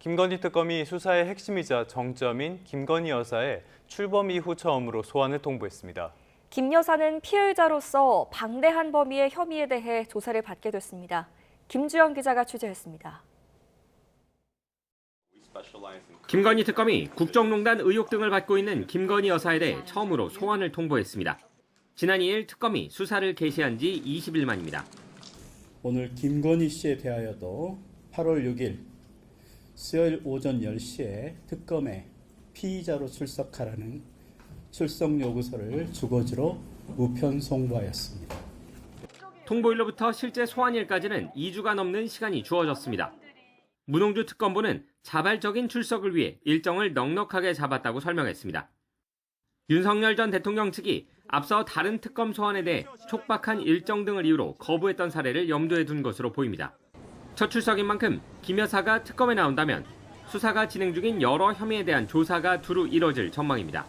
김건희 특검이 수사의 핵심이자 정점인 김건희 여사의 출범 이후 처음으로 소환을 통보했습니다. 김 여사는 피해자로서 방대한 범위의 혐의에 대해 조사를 받게 됐습니다. 김주영 기자가 취재했습니다. 김건희 특검이 국정농단 의혹 등을 받고 있는 김건희 여사에 대해 처음으로 소환을 통보했습니다. 지난 2일 특검이 수사를 개시한 지 20일 만입니다. 오늘 김건희 씨에 대하여도 8월 6일 수요일 오전 10시에 특검에 피의자로 출석하라는 출석 요구서를 주거지로 우편 송부하였습니다. 통보일로부터 실제 소환일까지는 2주가 넘는 시간이 주어졌습니다. 문홍주 특검보는 자발적인 출석을 위해 일정을 넉넉하게 잡았다고 설명했습니다. 윤석열 전 대통령 측이 앞서 다른 특검 소환에 대해 촉박한 일정 등을 이유로 거부했던 사례를 염두에 둔 것으로 보입니다. 첫 출석인 만큼 김 여사가 특검에 나온다면 수사가 진행 중인 여러 혐의에 대한 조사가 두루 이뤄질 전망입니다.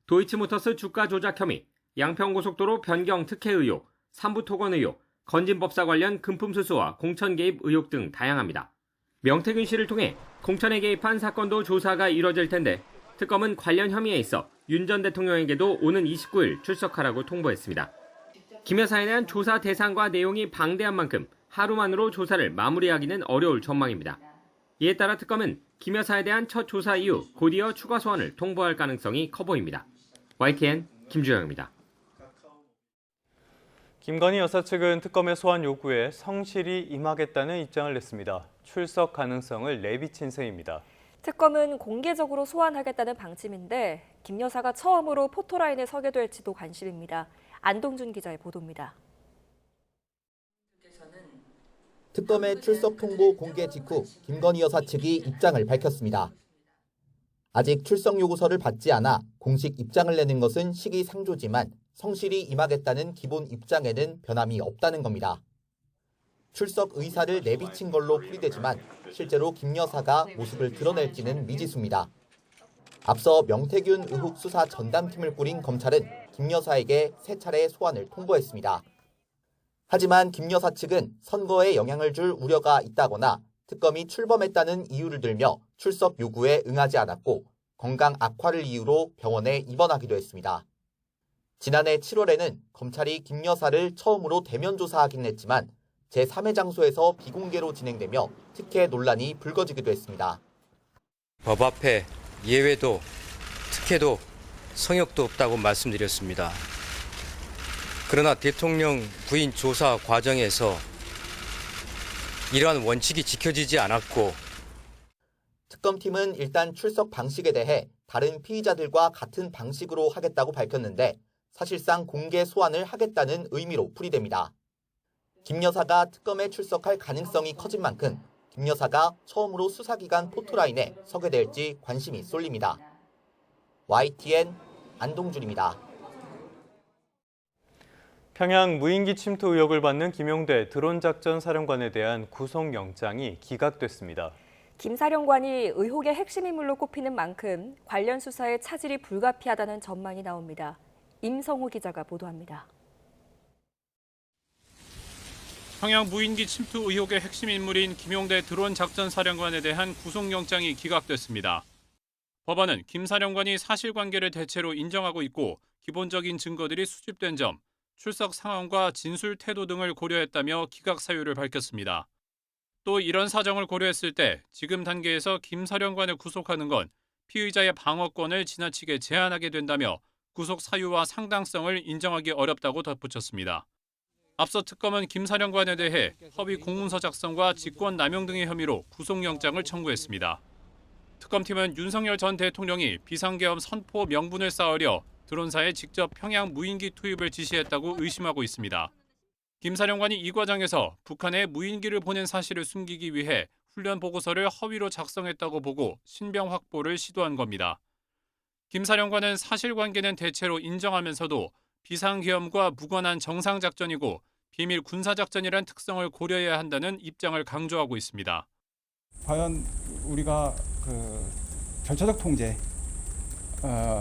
도이치모터스 주가 조작 혐의, 양평고속도로 변경 특혜 의혹, 삼부토건 의혹, 건진법사 관련 금품 수수와 공천 개입 의혹 등 다양합니다. 명태균 씨를 통해 공천에 개입한 사건도 조사가 이뤄질 텐데 특검은 관련 혐의에 있어 윤 전 대통령에게도 오는 29일 출석하라고 통보했습니다. 김 여사에 대한 조사 대상과 내용이 방대한 만큼 하루만으로 조사를 마무리하기는 어려울 전망입니다. 이에 따라 특검은 김 여사에 대한 첫 조사 이후 곧이어 추가 소환을 통보할 가능성이 커 보입니다. YTN 김주영입니다. 김건희 여사 측은 특검의 소환 요구에 성실히 임하겠다는 입장을 냈습니다. 출석 가능성을 내비친 셈입니다. 특검은 공개적으로 소환하겠다는 방침인데 김 여사가 처음으로 포토라인에 서게 될지도 관심입니다. 안동준 기자의 보도입니다. 특검의 출석 통보 공개 직후 김건희 여사 측이 입장을 밝혔습니다. 아직 출석 요구서를 받지 않아 공식 입장을 내는 것은 시기상조지만 성실히 임하겠다는 기본 입장에는 변함이 없다는 겁니다. 출석 의사를 내비친 걸로 풀이되지만 실제로 김 여사가 모습을 드러낼지는 미지수입니다. 앞서 명태균 의혹 수사 전담팀을 꾸린 검찰은 김 여사에게 3차례 소환을 통보했습니다. 하지만 김 여사 측은 선거에 영향을 줄 우려가 있다거나 특검이 출범했다는 이유를 들며 출석 요구에 응하지 않았고 건강 악화를 이유로 병원에 입원하기도 했습니다. 지난해 7월에는 검찰이 김 여사를 처음으로 대면 조사하긴 했지만 제3의 장소에서 비공개로 진행되며 특혜 논란이 불거지기도 했습니다. 법 앞에 예외도 특혜도 성역도 없다고 말씀드렸습니다. 그러나 대통령 부인 조사 과정에서 이러한 원칙이 지켜지지 않았고 특검팀은 일단 출석 방식에 대해 다른 피의자들과 같은 방식으로 하겠다고 밝혔는데 사실상 공개 소환을 하겠다는 의미로 풀이됩니다. 김 여사가 특검에 출석할 가능성이 커진 만큼 김 여사가 처음으로 수사기관 포토라인에 서게 될지 관심이 쏠립니다. YTN 안동준입니다. 평양 무인기 침투 의혹을 받는 김용대 드론작전 사령관에 대한 구속영장이 기각됐습니다. 김 사령관이 의혹의 핵심 인물로 꼽히는 만큼 관련 수사에 차질이 불가피하다는 전망이 나옵니다. 임성호 기자가 보도합니다. 평양 무인기 침투 의혹의 핵심 인물인 김용대 드론 작전 사령관에 대한 구속영장이 기각됐습니다. 법원은 김 사령관이 사실관계를 대체로 인정하고 있고 기본적인 증거들이 수집된 점, 출석 상황과 진술 태도 등을 고려했다며 기각 사유를 밝혔습니다. 또 이런 사정을 고려했을 때 지금 단계에서 김 사령관을 구속하는 건 피의자의 방어권을 지나치게 제한하게 된다며 구속 사유와 상당성을 인정하기 어렵다고 덧붙였습니다. 앞서 특검은 김 사령관에 대해 허위 공문서 작성과 직권 남용 등의 혐의로 구속영장을 청구했습니다. 특검팀은 윤석열 전 대통령이 비상계엄 선포 명분을 쌓으려 드론사에 직접 평양 무인기 투입을 지시했다고 의심하고 있습니다. 김 사령관이 이 과정에서 북한에 무인기를 보낸 사실을 숨기기 위해 훈련 보고서를 허위로 작성했다고 보고 신병 확보를 시도한 겁니다. 김 사령관은 사실관계는 대체로 인정하면서도 비상계엄과 무관한 정상작전이고 비밀 군사작전이란 특성을 고려해야 한다는 입장을 강조하고 있습니다. 과연 우리가 절차적 통제,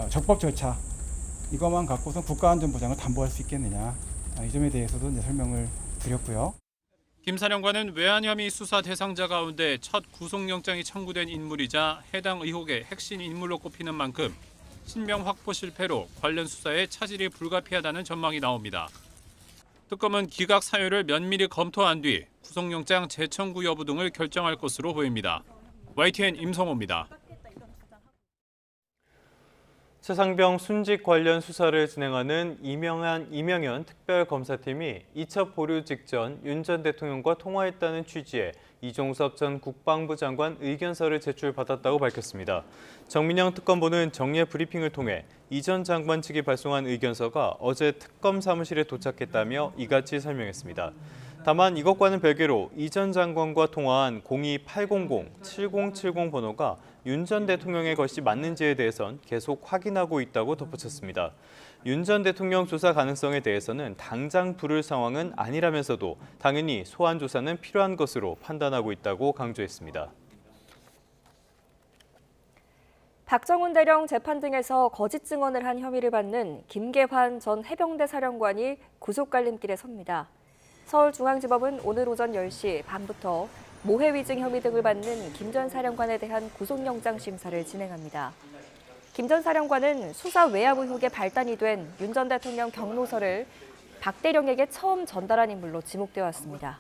적법 절차 이것만 갖고서 국가안전보장을 담보할 수 있겠느냐 이 점에 대해서도 이제 설명을 드렸고요. 김 사령관은 외환 혐의 수사 대상자 가운데 첫 구속영장이 청구된 인물이자 해당 의혹의 핵심 인물로 꼽히는 만큼 신병 확보 실패로 관련 수사에 차질이 불가피하다는 전망이 나옵니다. 특검은 기각 사유를 면밀히 검토한 뒤 구속영장 재청구 여부 등을 결정할 것으로 보입니다. YTN 임성호입니다. 최상병 순직 관련 수사를 진행하는 이명현 특별검사팀이 2차 보류 직전 윤 전 대통령과 통화했다는 취지의 이종섭 전 국방부 장관 의견서를 제출받았다고 밝혔습니다. 정민영 특검보는 정례 브리핑을 통해 이 전 장관 측이 발송한 의견서가 어제 특검 사무실에 도착했다며 이같이 설명했습니다. 다만 이것과는 별개로 이 전 장관과 통화한 02800-7070 번호가 윤 전 대통령의 것이 맞는지에 대해선 계속 확인하고 있다고 덧붙였습니다. 윤 전 대통령 조사 가능성에 대해서는 당장 부를 상황은 아니라면서도 당연히 소환 조사는 필요한 것으로 판단하고 있다고 강조했습니다. 박정훈 대령 재판 등에서 거짓 증언을 한 혐의를 받는 김계환 전 해병대 사령관이 구속갈림길에 섭니다. 서울중앙지법은 오늘 오전 10시 반부터 모해 위증 혐의 등을 받는 김 전 사령관에 대한 구속영장 심사를 진행합니다. 김 전 사령관은 수사 외압 의혹에 발단이 된 윤 전 대통령 경로서를 박 대령에게 처음 전달한 인물로 지목되어 왔습니다.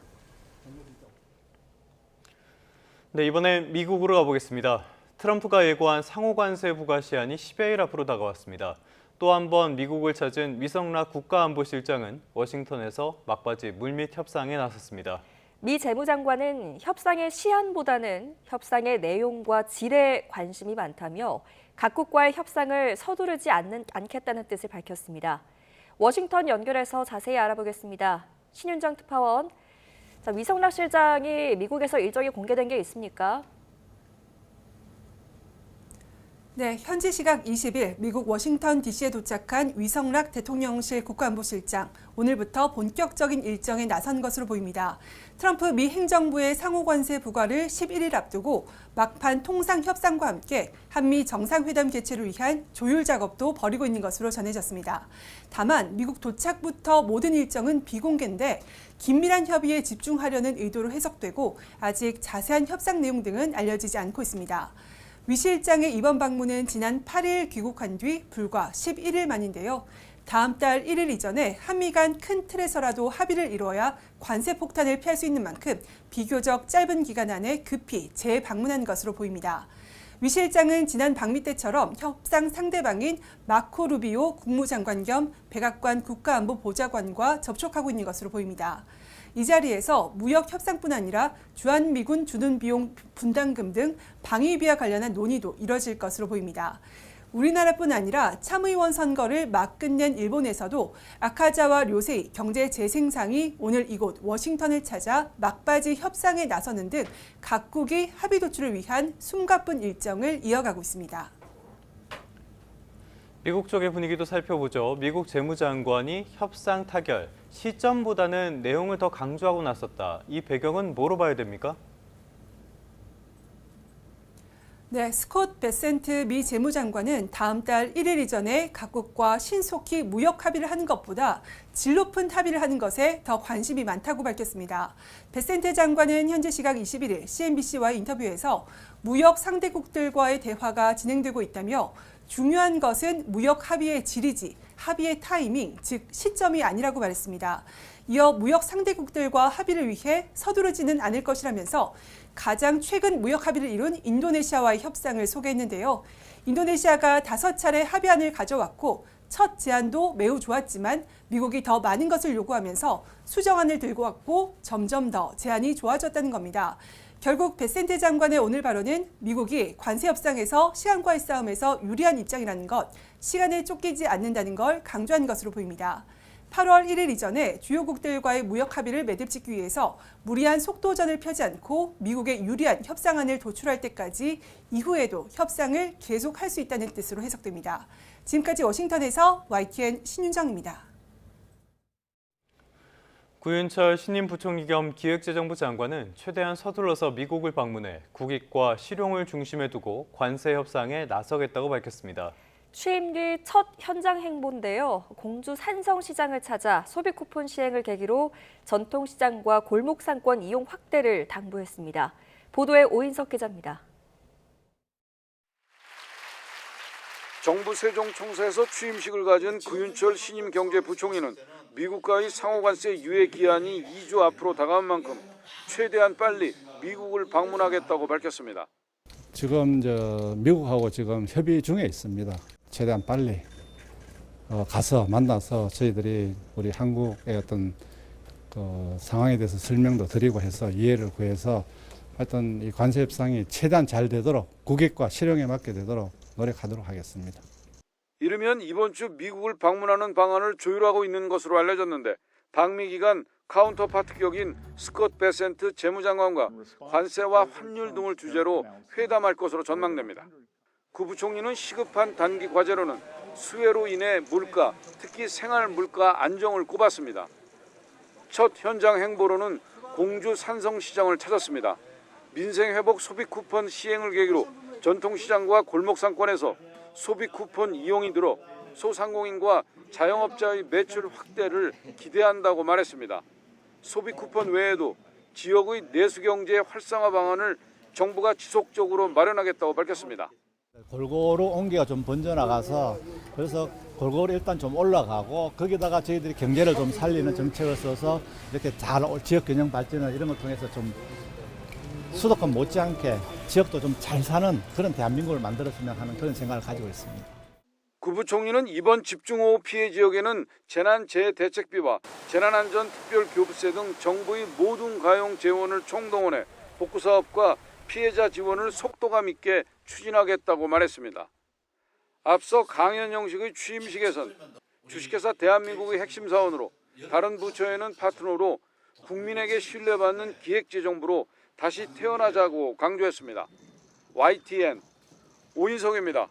네, 이번엔 미국으로 가보겠습니다. 트럼프가 예고한 상호관세 부과 시한이 10여일 앞으로 다가왔습니다. 또 한 번 미국을 찾은 위성락 국가안보실장은 워싱턴에서 막바지 물밑 협상에 나섰습니다. 미 재무장관은 협상의 시한보다는 협상의 내용과 질에 관심이 많다며 각국과의 협상을 서두르지 않겠다는 뜻을 밝혔습니다. 워싱턴 연결해서 자세히 알아보겠습니다. 신윤정 특파원, 위성락 실장이 미국에서 일정이 공개된 게 있습니까? 네, 현지 시각 20일 미국 워싱턴 DC에 도착한 위성락 대통령실 국가안보실장, 오늘부터 본격적인 일정에 나선 것으로 보입니다. 트럼프 미 행정부의 상호관세 부과를 11일 앞두고 막판 통상협상과 함께 한미 정상회담 개최를 위한 조율 작업도 벌이고 있는 것으로 전해졌습니다. 다만 미국 도착부터 모든 일정은 비공개인데 긴밀한 협의에 집중하려는 의도로 해석되고 아직 자세한 협상 내용 등은 알려지지 않고 있습니다. 위 실장의 이번 방문은 지난 8일 귀국한 뒤 불과 11일 만인데요. 다음 달 1일 이전에 한미 간 큰 틀에서라도 합의를 이루어야 관세 폭탄을 피할 수 있는 만큼 비교적 짧은 기간 안에 급히 재방문한 것으로 보입니다. 위 실장은 지난 방미 때처럼 협상 상대방인 마코 루비오 국무장관 겸 백악관 국가안보보좌관과 접촉하고 있는 것으로 보입니다. 이 자리에서 무역 협상뿐 아니라 주한미군 주둔 비용 분담금 등 방위비와 관련한 논의도 이뤄질 것으로 보입니다. 우리나라뿐 아니라 참의원 선거를 막 끝낸 일본에서도 아카자와 료세이 경제재생상이 오늘 이곳 워싱턴을 찾아 막바지 협상에 나서는 등 각국이 합의 도출을 위한 숨가쁜 일정을 이어가고 있습니다. 미국 쪽의 분위기도 살펴보죠. 미국 재무장관이 협상 타결, 시점보다는 내용을 더 강조하고 나섰다. 이 배경은 뭐로 봐야 됩니까? 네, 스콧 베센트 미 재무장관은 다음 달 1일 이전에 각국과 신속히 무역 합의를 하는 것보다 질 높은 합의를 하는 것에 더 관심이 많다고 밝혔습니다. 베센트 장관은 현지 시각 21일 CNBC와의 인터뷰에서 무역 상대국들과의 대화가 진행되고 있다며 중요한 것은 무역 합의의 질이지 합의의 타이밍, 즉 시점이 아니라고 말했습니다. 이어 무역 상대국들과 합의를 위해 서두르지는 않을 것이라면서 가장 최근 무역 합의를 이룬 인도네시아와의 협상을 소개했는데요. 인도네시아가 5차례 합의안을 가져왔고 첫 제안도 매우 좋았지만 미국이 더 많은 것을 요구하면서 수정안을 들고 왔고 점점 더 제안이 좋아졌다는 겁니다. 결국 베센트 장관의 오늘 발언은 미국이 관세 협상에서 시간과의 싸움에서 유리한 입장이라는 것, 시간에 쫓기지 않는다는 걸 강조한 것으로 보입니다. 8월 1일 이전에 주요국들과의 무역 합의를 매듭짓기 위해서 무리한 속도전을 펴지 않고 미국에 유리한 협상안을 도출할 때까지 이후에도 협상을 계속할 수 있다는 뜻으로 해석됩니다. 지금까지 워싱턴에서 YTN 신윤정입니다. 구윤철 신임 부총리 겸 기획재정부 장관은 최대한 서둘러서 미국을 방문해 국익과 실용을 중심에 두고 관세 협상에 나서겠다고 밝혔습니다. 취임 뒤 첫 현장 행보인데요. 공주 산성시장을 찾아 소비 쿠폰 시행을 계기로 전통시장과 골목상권 이용 확대를 당부했습니다. 보도에 오인석 기자입니다. 정부 세종청사에서 취임식을 가진 구윤철 신임 경제부총리는 미국과의 상호관세 유예 기한이 2주 앞으로 다가온 만큼 최대한 빨리 미국을 방문하겠다고 밝혔습니다. 지금 미국하고 지금 협의 중에 있습니다. 최대한 빨리 가서 만나서 저희들이 우리 한국의 어떤 그 상황에 대해서 설명도 드리고 해서 이해를 구해서 하여튼 이 관세 협상이 최대한 잘 되도록 국익과 실용에 맞게 되도록 노력하도록 하겠습니다. 이르면 이번 주 미국을 방문하는 방안을 조율하고 있는 것으로 알려졌는데 방미 기간 카운터파트 격인 스콧 베센트 재무장관과 관세와 환율 등을 주제로 회담할 것으로 전망됩니다. 구 부총리는 시급한 단기 과제로는 수해로 인해 물가, 특히 생활 물가 안정을 꼽았습니다. 첫 현장 행보로는 공주 산성시장을 찾았습니다. 민생회복 소비 쿠폰 시행을 계기로 전통시장과 골목상권에서 소비 쿠폰 이용이 늘어 소상공인과 자영업자의 매출 확대를 기대한다고 말했습니다. 소비 쿠폰 외에도 지역의 내수경제 활성화 방안을 정부가 지속적으로 마련하겠다고 밝혔습니다. 골고루 온기가 좀 번져나가서 그래서 골고루 일단 좀 올라가고 거기다가 저희들이 경제를 좀 살리는 정책을 써서 이렇게 잘 지역 균형 발전을 이런 걸 통해서 좀 수도권 못지않게 지역도 좀 잘 사는 그런 대한민국을 만들었으면 하는 그런 생각을 가지고 있습니다. 구 부총리는 이번 집중호우 피해 지역에는 재난재해대책비와 재난안전특별교부세 등 정부의 모든 가용 재원을 총동원해 복구사업과 피해자 지원을 속도감 있게 추진하겠다고 말했습니다. 앞서 강연 형식의 취임식에선 주식회사 대한민국의 핵심 사원으로 다른 부처에는 파트너로 국민에게 신뢰받는 기획재정부로 다시 태어나자고 강조했습니다. YTN 오인석입니다.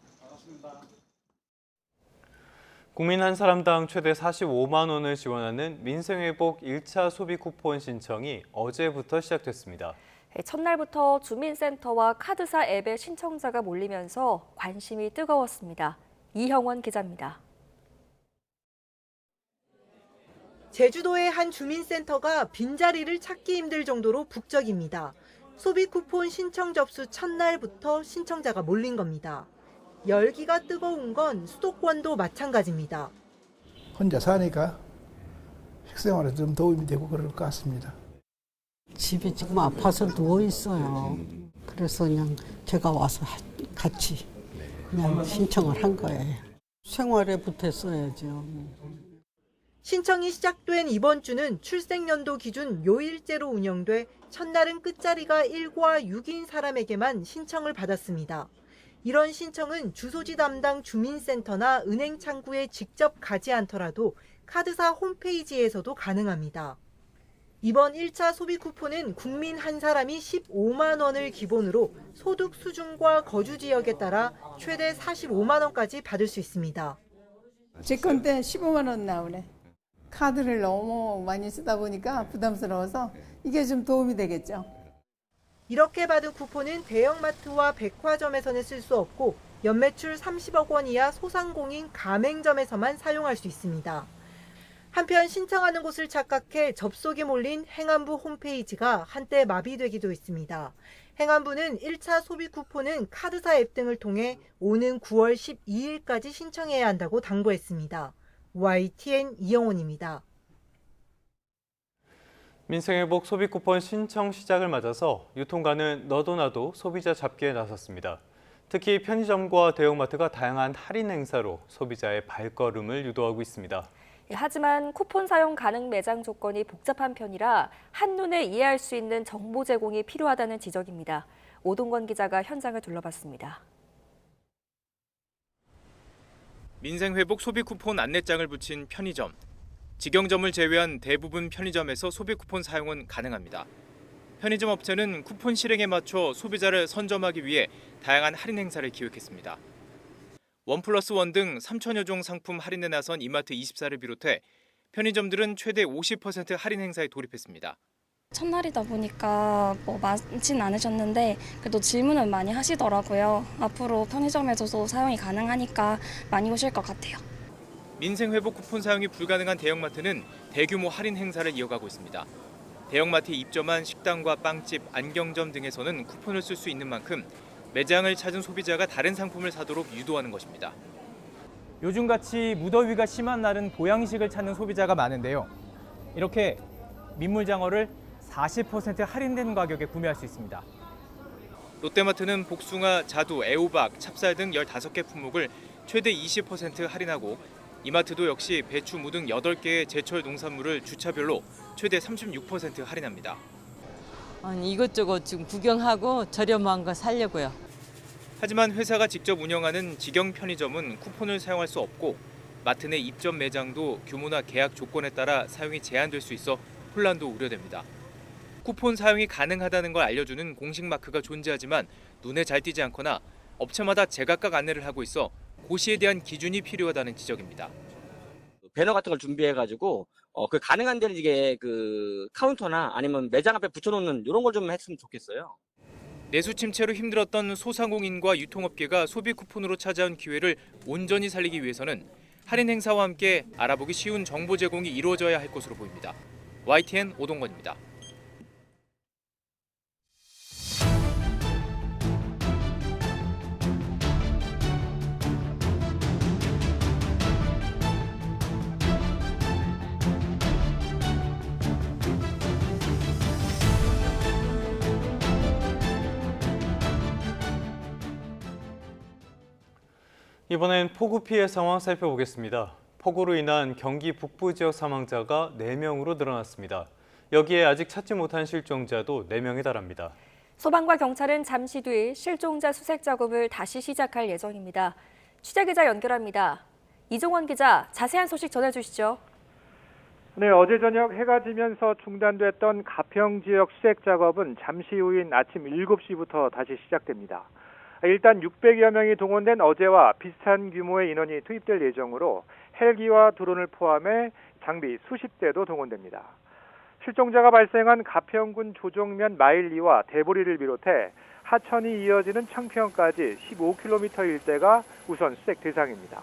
국민 한 사람당 최대 45만 원을 지원하는 민생회복 1차 소비 쿠폰 신청이 어제부터 시작됐습니다. 첫날부터 주민센터와 카드사 앱에 신청자가 몰리면서 관심이 뜨거웠습니다. 이형원 기자입니다. 제주도의 한 주민센터가 빈자리를 찾기 힘들 정도로 북적입니다. 소비 쿠폰 신청 접수 첫날부터 신청자가 몰린 겁니다. 열기가 뜨거운 건 수도권도 마찬가지입니다. 혼자 사니까 식생활에 좀 도움이 되고 그럴 것 같습니다. 집에 지금 아파서 누워 있어요. 그래서 그냥 제가 와서 같이 그냥 신청을 한 거예요. 생활에 보탰어야죠. 신청이 시작된 이번 주는 출생연도 기준 요일제로 운영돼 첫날은 끝자리가 1과 6인 사람에게만 신청을 받았습니다. 이런 신청은 주소지 담당 주민센터나 은행 창구에 직접 가지 않더라도 카드사 홈페이지에서도 가능합니다. 이번 1차 소비 쿠폰은 국민 한 사람이 15만 원을 기본으로 소득 수준과 거주 지역에 따라 최대 45만 원까지 받을 수 있습니다. 제 건 때 15만 원 나오네. 카드를 너무 많이 쓰다 보니까 부담스러워서 이게 좀 도움이 되겠죠. 이렇게 받은 쿠폰은 대형마트와 백화점에서는 쓸 수 없고 연매출 30억 원 이하 소상공인 가맹점에서만 사용할 수 있습니다. 한편 신청하는 곳을 착각해 접속이 몰린 행안부 홈페이지가 한때 마비되기도 했습니다. 행안부는 1차 소비 쿠폰은 카드사 앱 등을 통해 오는 9월 12일까지 신청해야 한다고 당부했습니다. YTN 이영훈입니다. 민생회복 소비 쿠폰 신청 시작을 맞아서 유통가는 너도 나도 소비자 잡기에 나섰습니다. 특히 편의점과 대형마트가 다양한 할인 행사로 소비자의 발걸음을 유도하고 있습니다. 하지만 쿠폰 사용 가능 매장 조건이 복잡한 편이라 한눈에 이해할 수 있는 정보 제공이 필요하다는 지적입니다. 오동건 기자가 현장을 둘러봤습니다. 민생회복 소비 쿠폰 안내장을 붙인 편의점. 직영점을 제외한 대부분 편의점에서 소비 쿠폰 사용은 가능합니다. 편의점 업체는 쿠폰 실행에 맞춰 소비자를 선점하기 위해 다양한 할인 행사를 기획했습니다. 1+1 등 3천여 종 상품 할인에 나선 이마트24를 비롯해 편의점들은 최대 50% 할인 행사에 돌입했습니다. 첫날이다 보니까 뭐 많진 않으셨는데 그래도 질문은 많이 하시더라고요. 앞으로 편의점에서도 사용이 가능하니까 많이 오실 것 같아요. 민생회복 쿠폰 사용이 불가능한 대형마트는 대규모 할인 행사를 이어가고 있습니다. 대형마트에 입점한 식당과 빵집, 안경점 등에서는 쿠폰을 쓸 수 있는 만큼 매장을 찾은 소비자가 다른 상품을 사도록 유도하는 것입니다. 요즘같이 무더위가 심한 날은 보양식을 찾는 소비자가 많은데요. 이렇게 민물장어를 40% 할인된 가격에 구매할 수 있습니다. 롯데마트는 복숭아, 자두, 애호박, 찹쌀 등 15개 품목을 최대 20% 할인하고 이마트도 역시 배추, 무 등 8개의 제철 농산물을 주차별로 최대 36% 할인합니다. 아니, 이것저것 지금 구경하고 저렴한 거 사려고요. 하지만 회사가 직접 운영하는 직영 편의점은 쿠폰을 사용할 수 없고 마트 내 입점 매장도 규모나 계약 조건에 따라 사용이 제한될 수 있어 혼란도 우려됩니다. 쿠폰 사용이 가능하다는 걸 알려주는 공식 마크가 존재하지만 눈에 잘 띄지 않거나 업체마다 제각각 안내를 하고 있어 고시에 대한 기준이 필요하다는 지적입니다. 배너 같은 걸 준비해가지고 그 가능한 데는 이게 그 카운터나 아니면 매장 앞에 붙여놓는 이런 걸 좀 했으면 좋겠어요. 내수 침체로 힘들었던 소상공인과 유통업계가 소비 쿠폰으로 찾아온 기회를 온전히 살리기 위해서는 할인 행사와 함께 알아보기 쉬운 정보 제공이 이루어져야 할 것으로 보입니다. YTN 오동건입니다. 이번엔 폭우 피해 상황 살펴보겠습니다. 폭우로 인한 경기 북부 지역 사망자가 4명으로 늘어났습니다. 여기에 아직 찾지 못한 실종자도 4명에 달합니다. 소방과 경찰은 잠시 뒤 실종자 수색 작업을 다시 시작할 예정입니다. 취재기자 연결합니다. 이종원 기자, 자세한 소식 전해주시죠. 네, 어제 저녁 해가 지면서 중단됐던 가평 지역 수색 작업은 잠시 후인 아침 7시부터 다시 시작됩니다. 일단 600여 명이 동원된 어제와 비슷한 규모의 인원이 투입될 예정으로 헬기와 드론을 포함해 장비 수십 대도 동원됩니다. 실종자가 발생한 가평군 조정면 마일리와 대보리를 비롯해 하천이 이어지는 청평까지 15km 일대가 우선 수색 대상입니다.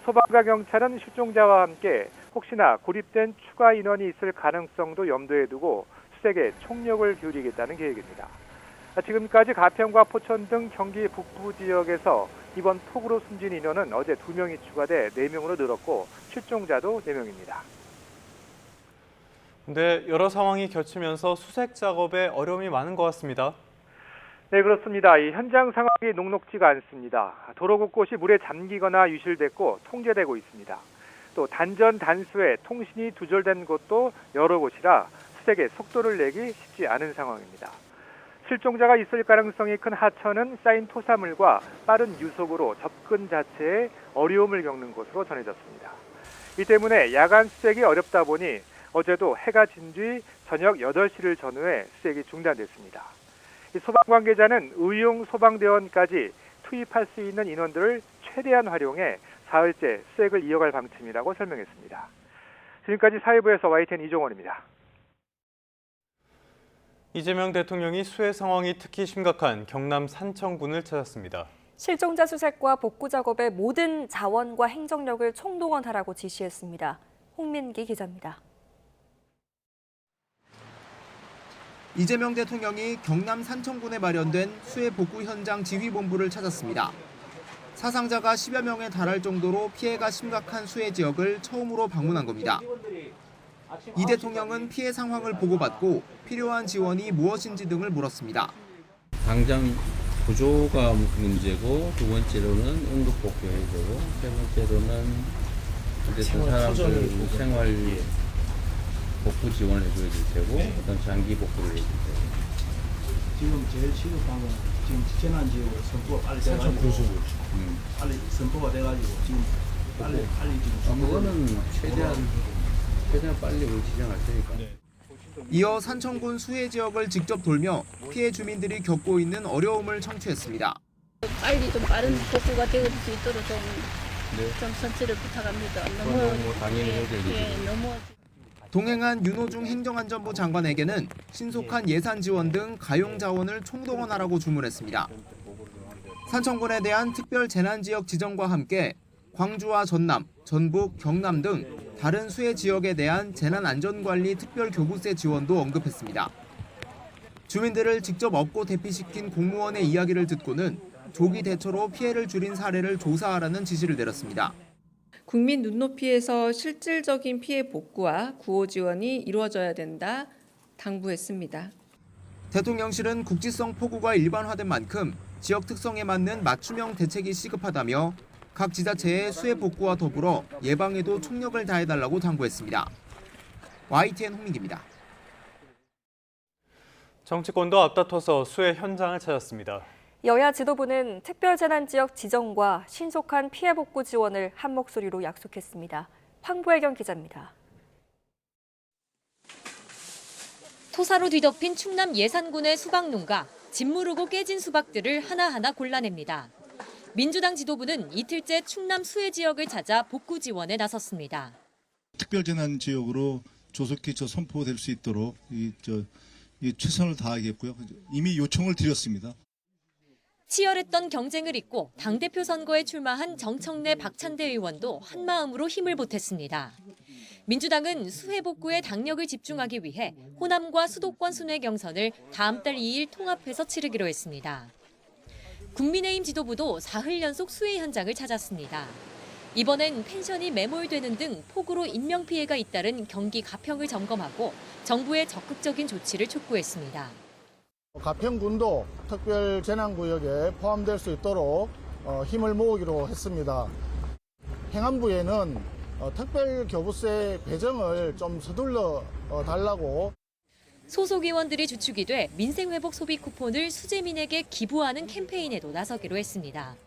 소방과 경찰은 실종자와 함께 혹시나 고립된 추가 인원이 있을 가능성도 염두에 두고 수색에 총력을 기울이겠다는 계획입니다. 지금까지 가평과 포천 등 경기 북부 지역에서 이번 폭우로 숨진 인원은 어제 2명이 추가돼 4명으로 늘었고 실종자도 4명입니다. 근데 여러 상황이 겹치면서 수색 작업에 어려움이 많은 것 같습니다. 네, 그렇습니다. 이 현장 상황이 녹록지가 않습니다. 도로 곳곳이 물에 잠기거나 유실됐고 통제되고 있습니다. 또 단전 단수에 통신이 두절된 곳도 여러 곳이라 수색에 속도를 내기 쉽지 않은 상황입니다. 실종자가 있을 가능성이 큰 하천은 쌓인 토사물과 빠른 유속으로 접근 자체에 어려움을 겪는 것으로 전해졌습니다. 이 때문에 야간 수색이 어렵다 보니 어제도 해가 진 뒤 저녁 8시를 전후해 수색이 중단됐습니다. 소방 관계자는 의용 소방대원까지 투입할 수 있는 인원들을 최대한 활용해 사흘째 수색을 이어갈 방침이라고 설명했습니다. 지금까지 사회부에서 YTN 이종원입니다. 이재명 대통령이 수해 상황이 특히 심각한 경남 산청군을 찾았습니다. 실종자 수색과 복구 작업에 모든 자원과 행정력을 총동원하라고 지시했습니다. 홍민기 기자입니다. 이재명 대통령이 경남 산청군에 마련된 수해 복구 현장 지휘본부를 찾았습니다. 사상자가 10여 명에 달할 정도로 피해가 심각한 수해 지역을 처음으로 방문한 겁니다. 이 대통령은 피해 상황을 보고받고 필요한 지원이 무엇인지 등을 물었습니다. 당장 구조가 문제고, 두 번째로는 응급복구해야 되고, 세 번째로는 어쨌든 사람들 생활 복구 지원을 해줘야 될 테고, 어떤 장기 복구를 해줄 테고. 지금 제일 시급한 건 지금 재난지역으로 선포가 빨리 돼가지고 빨리 선포가 돼가지고 지금 빨리 지금 그거는 최대한 빨리 우리 지정할 테니까. 이어 산청군 수해 지역을 직접 돌며 피해 주민들이 겪고 있는 어려움을 청취했습니다. 빨리 좀 빠른 복구가 될 수 있도록 좀 선처를 부탁합니다. 너무 당연히 해야 되겠죠. 너무. 동행한 윤호중 행정안전부 장관에게는 신속한 예산 지원 등 가용 자원을 총동원하라고 주문했습니다. 산청군에 대한 특별 재난지역 지정과 함께 광주와 전남, 전북, 경남 등 다른 수해 지역에 대한 재난안전관리 특별교부세 지원도 언급했습니다. 주민들을 직접 업고 대피시킨 공무원의 이야기를 듣고는 조기 대처로 피해를 줄인 사례를 조사하라는 지시를 내렸습니다. 국민 눈높이에서 실질적인 피해 복구와 구호 지원이 이루어져야 된다 당부했습니다. 대통령실은 국지성 폭우가 일반화된 만큼 지역 특성에 맞는 맞춤형 대책이 시급하다며 각 지자체의 수해 복구와 더불어 예방에도 총력을 다해달라고 당부했습니다. YTN 홍민기입니다. 정치권도 앞다퉈서 수해 현장을 찾았습니다. 여야 지도부는 특별재난지역 지정과 신속한 피해 복구 지원을 한 목소리로 약속했습니다. 황보혜경 기자입니다. 토사로 뒤덮인 충남 예산군의 수박농가, 짓무르고 깨진 수박들을 하나하나 골라냅니다. 민주당 지도부는 이틀째 충남 수해 지역을 찾아 복구 지원에 나섰습니다. 특별재난지역으로 조속히 선포될 수 있도록 최선을 다하겠고요. 이미 요청을 드렸습니다. 치열했던 경쟁을 잇고 당대표 선거에 출마한 정청래 박찬대 의원도 한마음으로 힘을 보탰습니다. 민주당은 수해 복구에 당력을 집중하기 위해 호남과 수도권 순회 경선을 다음 달 2일 통합해서 치르기로 했습니다. 국민의힘 지도부도 사흘 연속 수해 현장을 찾았습니다. 이번엔 펜션이 매몰되는 등 폭우로 인명피해가 잇따른 경기 가평을 점검하고 정부의 적극적인 조치를 촉구했습니다. 가평군도 특별재난구역에 포함될 수 있도록 힘을 모으기로 했습니다. 행안부에는 특별교부세 배정을 좀 서둘러 달라고. 소속 의원들이 주축이 돼 민생회복 소비 쿠폰을 수재민에게 기부하는 캠페인에도 나서기로 했습니다.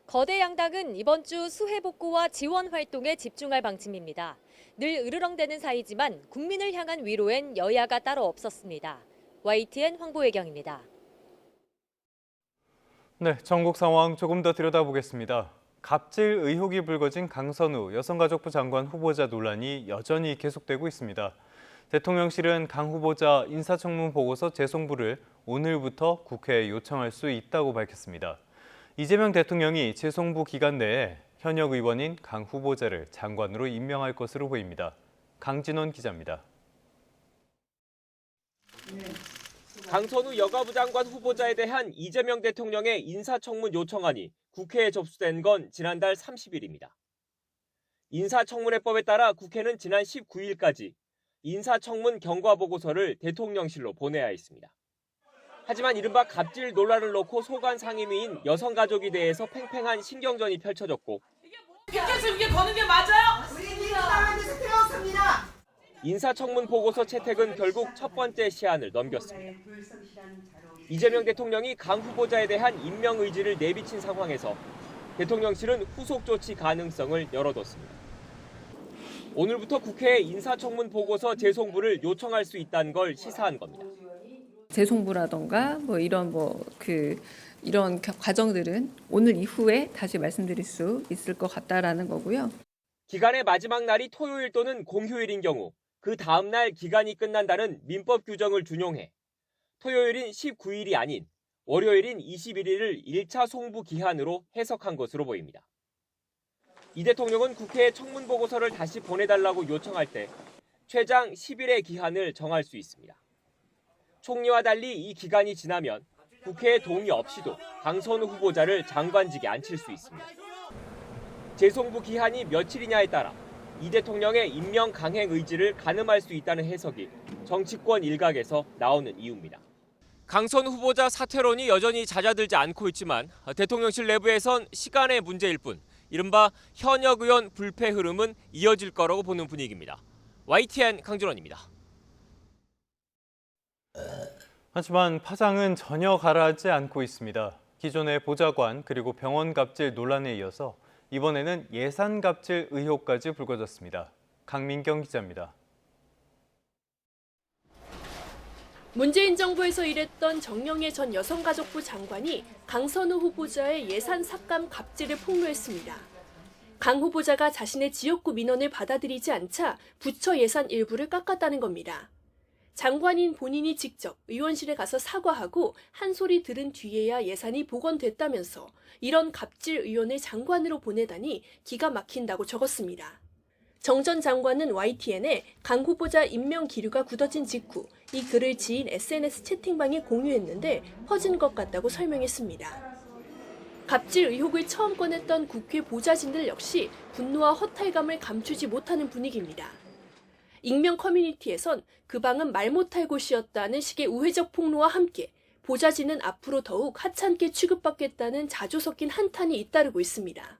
거대 양당은 이번 주 수해 복구와 지원 활동에 집중할 방침입니다. 늘 으르렁대는 사이지만 국민을 향한 위로엔 여야가 따로 없었습니다. YTN 황보혜경입니다. 네, 전국 상황 조금 더 들여다보겠습니다. 갑질 의혹이 불거진 강선우 여성가족부 장관 후보자 논란이 여전히 계속되고 있습니다. 대통령실은 강 후보자 인사청문 보고서 재송부를 오늘부터 국회에 요청할 수 있다고 밝혔습니다. 이재명 대통령이 재송부 기간 내에 현역 의원인 강 후보자를 장관으로 임명할 것으로 보입니다. 강진원 기자입니다. 강선우 여가부 장관 후보자에 대한 이재명 대통령의 인사청문 요청안이 국회에 접수된 건 지난달 30일입니다. 인사청문회법에 따라 국회는 지난 19일까지 인사청문 경과보고서를 대통령실로 보내야 했습니다. 하지만 이른바 갑질 논란을 놓고 소관 상임위인 여성가족에 대해서 팽팽한 신경전이 펼쳐졌고 빅게스 이게 거는 게 맞아요? 우리 이상한 데서 태웠습니다. 인사청문 보고서 채택은 결국 첫 번째 시한을 넘겼습니다. 이재명 대통령이 강 후보자에 대한 임명 의지를 내비친 상황에서 대통령실은 후속 조치 가능성을 열어뒀습니다. 오늘부터 국회에 인사청문 보고서 재송부를 요청할 수 있다는 걸 시사한 겁니다. 재송부라던가 이런 과정들은 오늘 이후에 다시 말씀드릴 수 있을 것 같다라는 거고요. 기간의 마지막 날이 토요일 또는 공휴일인 경우 그 다음 날 기간이 끝난다는 민법 규정을 준용해 토요일인 19일이 아닌 월요일인 21일을 1차 송부 기한으로 해석한 것으로 보입니다. 이 대통령은 국회에 청문 보고서를 다시 보내달라고 요청할 때 최장 10일의 기한을 정할 수 있습니다. 총리와 달리 이 기간이 지나면 국회의 동의 없이도 강선우 후보자를 장관직에 앉힐 수 있습니다. 재송부 기한이 며칠이냐에 따라 이 대통령의 임명 강행 의지를 가늠할 수 있다는 해석이 정치권 일각에서 나오는 이유입니다. 강선우 후보자 사퇴론이 여전히 잦아들지 않고 있지만 대통령실 내부에선 시간의 문제일 뿐 이른바 현역 의원 불패 흐름은 이어질 거라고 보는 분위기입니다. YTN 강준원입니다. 하지만 파장은 전혀 가라앉지 않고 있습니다. 기존의 보좌관 그리고 병원 갑질 논란에 이어서 이번에는 예산 갑질 의혹까지 불거졌습니다. 강민경 기자입니다. 문재인 정부에서 일했던 정영애 전 여성가족부 장관이 강선우 후보자의 예산 삭감 갑질을 폭로했습니다. 강 후보자가 자신의 지역구 민원을 받아들이지 않자 부처 예산 일부를 깎았다는 겁니다. 장관인 본인이 직접 의원실에 가서 사과하고 한 소리 들은 뒤에야 예산이 복원됐다면서 이런 갑질 의원을 장관으로 보내다니 기가 막힌다고 적었습니다. 정 전 장관은 YTN에 강 후보자 임명 기류가 굳어진 직후 이 글을 지인 SNS 채팅방에 공유했는데 퍼진 것 같다고 설명했습니다. 갑질 의혹을 처음 꺼냈던 국회 보좌진들 역시 분노와 허탈감을 감추지 못하는 분위기입니다. 익명 커뮤니티에선 그 방은 말 못할 곳이었다는 식의 우회적 폭로와 함께 보좌진은 앞으로 더욱 하찮게 취급받겠다는 자조 섞인 한탄이 잇따르고 있습니다.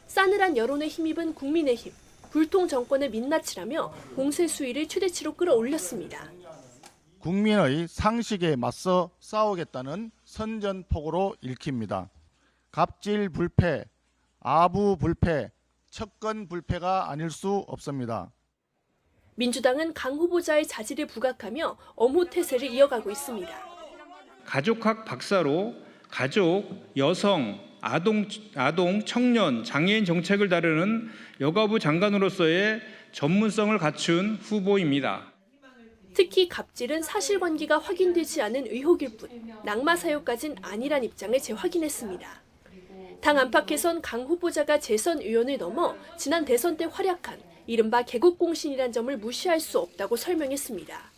싸늘한 여론에 힘입은 국민의힘, 불통 정권의 민낯이라며 공세 수위를 최대치로 끌어올렸습니다. 국민의 상식에 맞서 싸우겠다는 선전포고로 읽힙니다. 갑질 불패, 아부 불패, 척건 불패가 아닐 수 없습니다. 민주당은 강 후보자의 자질을 부각하며 엄호 태세를 이어가고 있습니다. 가족학 박사로 가족, 여성, 아동, 청년, 장애인 정책을 다루는 여가부 장관으로서의 전문성을 갖춘 후보입니다. 특히 갑질은 사실관계가 확인되지 않은 의혹일 뿐 낙마 사유까진 아니란 입장을 재확인했습니다. 당 안팎에선 강 후보자가 재선 의원을 넘어 지난 대선 때 활약한 이른바 개국공신이란 점을 무시할 수 없다고 설명했습니다.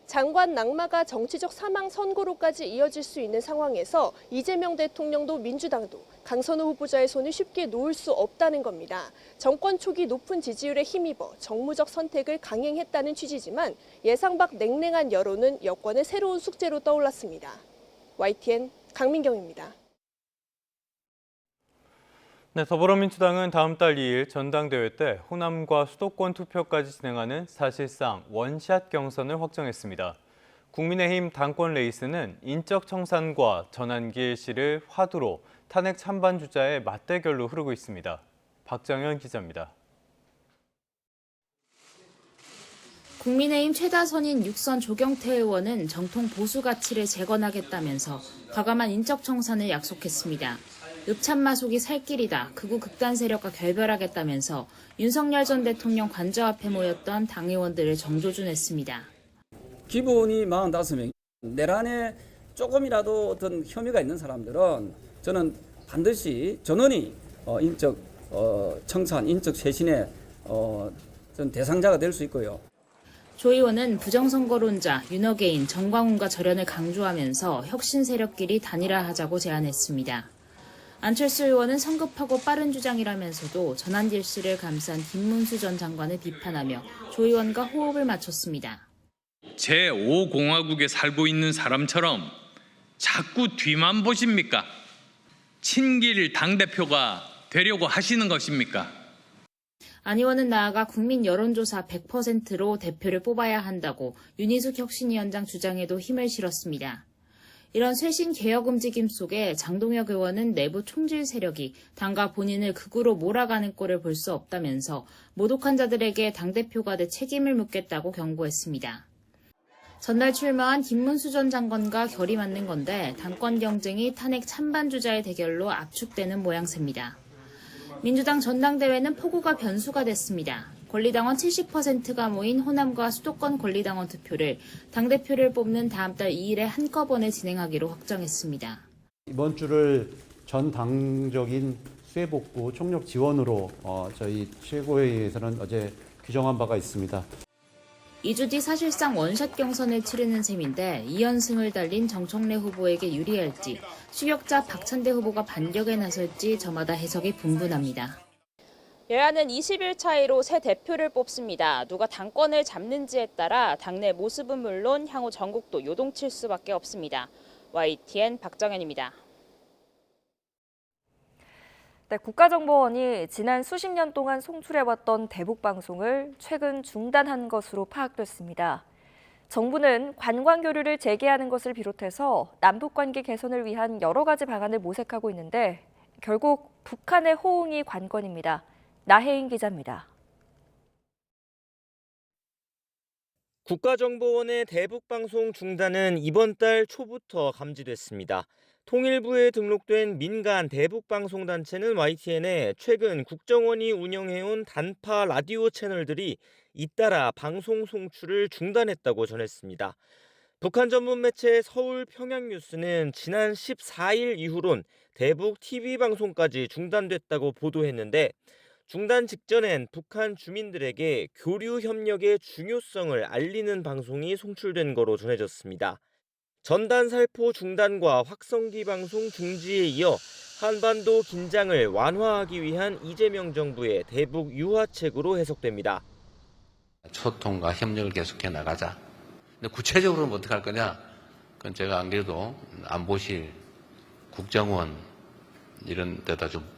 장관 낙마가 정치적 사망 선고로까지 이어질 수 있는 상황에서 이재명 대통령도 민주당도 강선우 후보자의 손을 쉽게 놓을 수 없다는 겁니다. 정권 초기 높은 지지율에 힘입어 정무적 선택을 강행했다는 취지지만 예상 밖 냉랭한 여론은 여권의 새로운 숙제로 떠올랐습니다. YTN 강민경입니다. 네, 더불어민주당은 다음 달 2일 전당대회 때 호남과 수도권 투표까지 진행하는 사실상 원샷 경선을 확정했습니다. 국민의힘 당권 레이스는 인적 청산과 전환길 씨를 화두로 탄핵 찬반 주자의 맞대결로 흐르고 있습니다. 박정현 기자입니다. 국민의힘 최다선인 6선 조경태 의원은 정통 보수 가치를 재건하겠다면서 과감한 인적 청산을 약속했습니다. 읍참마속이 살 길이다. 극우 극단 세력과 결별하겠다면서 윤석열 전 대통령 관저 앞에 모였던 당 의원들을 정조준했습니다. 기본이 45명. 내란에 조금이라도 어떤 혐의가 있는 사람들은 저는 반드시 전원이 인적 청산, 인적 쇄신의 전 대상자가 될 수 있고요. 조 의원은 부정선거론자, 윤어게인, 정광훈과 절연을 강조하면서 혁신 세력끼리 단일화하자고 제안했습니다. 안철수 의원은 성급하고 빠른 주장이라면서도 전환길 씨를 감싼 김문수 전 장관을 비판하며 조 의원과 호흡을 맞췄습니다. 제5공화국에 살고 있는 사람처럼 자꾸 뒤만 보십니까? 친길 당대표가 되려고 하시는 것입니까? 안 의원은 나아가 국민 여론조사 100%로 대표를 뽑아야 한다고 윤희숙 혁신위원장 주장에도 힘을 실었습니다. 이런 쇄신 개혁 움직임 속에 장동혁 의원은 내부 총질 세력이 당과 본인을 극우로 몰아가는 꼴을 볼 수 없다면서 모독한 자들에게 당대표가 돼 책임을 묻겠다고 경고했습니다. 전날 출마한 김문수 전 장관과 결이 맞는 건데 당권 경쟁이 탄핵 찬반 주자의 대결로 압축되는 모양새입니다. 민주당 전당대회는 폭우가 변수가 됐습니다. 권리당원 70%가 모인 호남과 수도권 권리당원 투표를 당대표를 뽑는 다음 달 2일에 한꺼번에 진행하기로 확정했습니다. 이번 주를 전 당적인 수해복구 총력 지원으로 저희 최고회의에서는 어제 규정한 바가 있습니다. 2주 뒤 사실상 원샷 경선을 치르는 셈인데 2연승을 달린 정청래 후보에게 유리할지 추격자 박찬대 후보가 반격에 나설지 저마다 해석이 분분합니다. 여야는 20일 차이로 새 대표를 뽑습니다. 누가 당권을 잡는지에 따라 당내 모습은 물론 향후 전국도 요동칠 수밖에 없습니다. YTN 박정현입니다. 네, 국가정보원이 지난 수십 년 동안 송출해왔던 대북방송을 최근 중단한 것으로 파악됐습니다. 정부는 관광교류를 재개하는 것을 비롯해서 남북관계 개선을 위한 여러 가지 방안을 모색하고 있는데 결국 북한의 호응이 관건입니다. 나혜인 기자입니다. 국가정보원의 대북방송 중단은 이번 달 초부터 감지됐습니다. 통일부에 등록된 민간 대북방송단체는 YTN에 최근 국정원이 운영해온 단파 라디오 채널들이 잇따라 방송 송출을 중단했다고 전했습니다. 북한 전문 매체 서울 평양뉴스는 지난 14일 이후론 대북 TV 방송까지 중단됐다고 보도했는데 중단 직전엔 북한 주민들에게 교류 협력의 중요성을 알리는 방송이 송출된 거로 전해졌습니다. 전단 살포 중단과 확성기 방송 중지에 이어 한반도 긴장을 완화하기 위한 이재명 정부의 대북 유화책으로 해석됩니다. 소통과 협력을 계속해 나가자. 근데 구체적으로는 어떻게 할 거냐? 그건 제가 안 그래도 안보실, 국정원 이런 데다 좀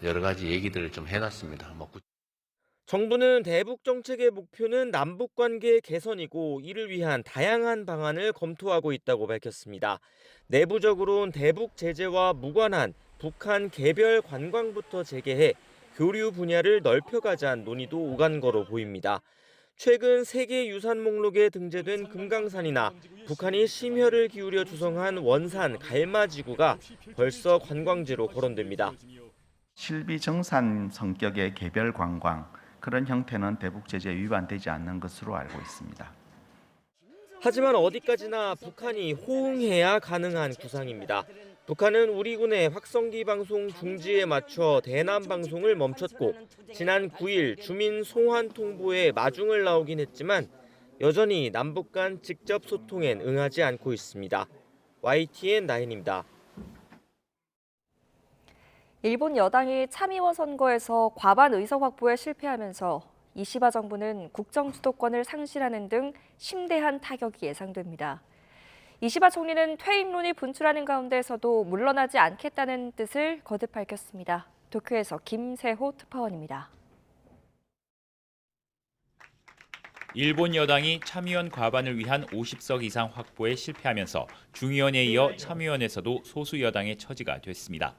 여러 가지 얘기들을 좀 해놨습니다. 정부는 대북 정책의 목표는 남북 관계 개선이고 이를 위한 다양한 방안을 검토하고 있다고 밝혔습니다. 내부적으로는 대북 제재와 무관한 북한 개별 관광부터 재개해 교류 분야를 넓혀가자는 논의도 오간 거로 보입니다. 최근 세계유산 목록에 등재된 금강산이나 북한이 심혈을 기울여 조성한 원산 갈마지구가 벌써 관광지로 거론됩니다. 실비정산 성격의 개별 관광, 그런 형태는 대북 제재 위반되지 않는 것으로 알고 있습니다. 하지만 어디까지나 북한이 호응해야 가능한 구상입니다. 북한은 우리 군의 확성기 방송 중지에 맞춰 대남 방송을 멈췄고 지난 9일 주민 송환 통보에 마중을 나오긴 했지만 여전히 남북 간 직접 소통엔 응하지 않고 있습니다. YTN 나인입니다. 일본 여당이 참의원 선거에서 과반 의석 확보에 실패하면서 이시바 정부는 국정 주도권을 상실하는 등 심대한 타격이 예상됩니다. 이시바 총리는 퇴임론이 분출하는 가운데에서도 물러나지 않겠다는 뜻을 거듭 밝혔습니다. 도쿄에서 김세호 특파원입니다. 일본 여당이 참의원 과반을 위한 50석 이상 확보에 실패하면서 중의원에 이어 참의원에서도 소수 여당의 처지가 됐습니다.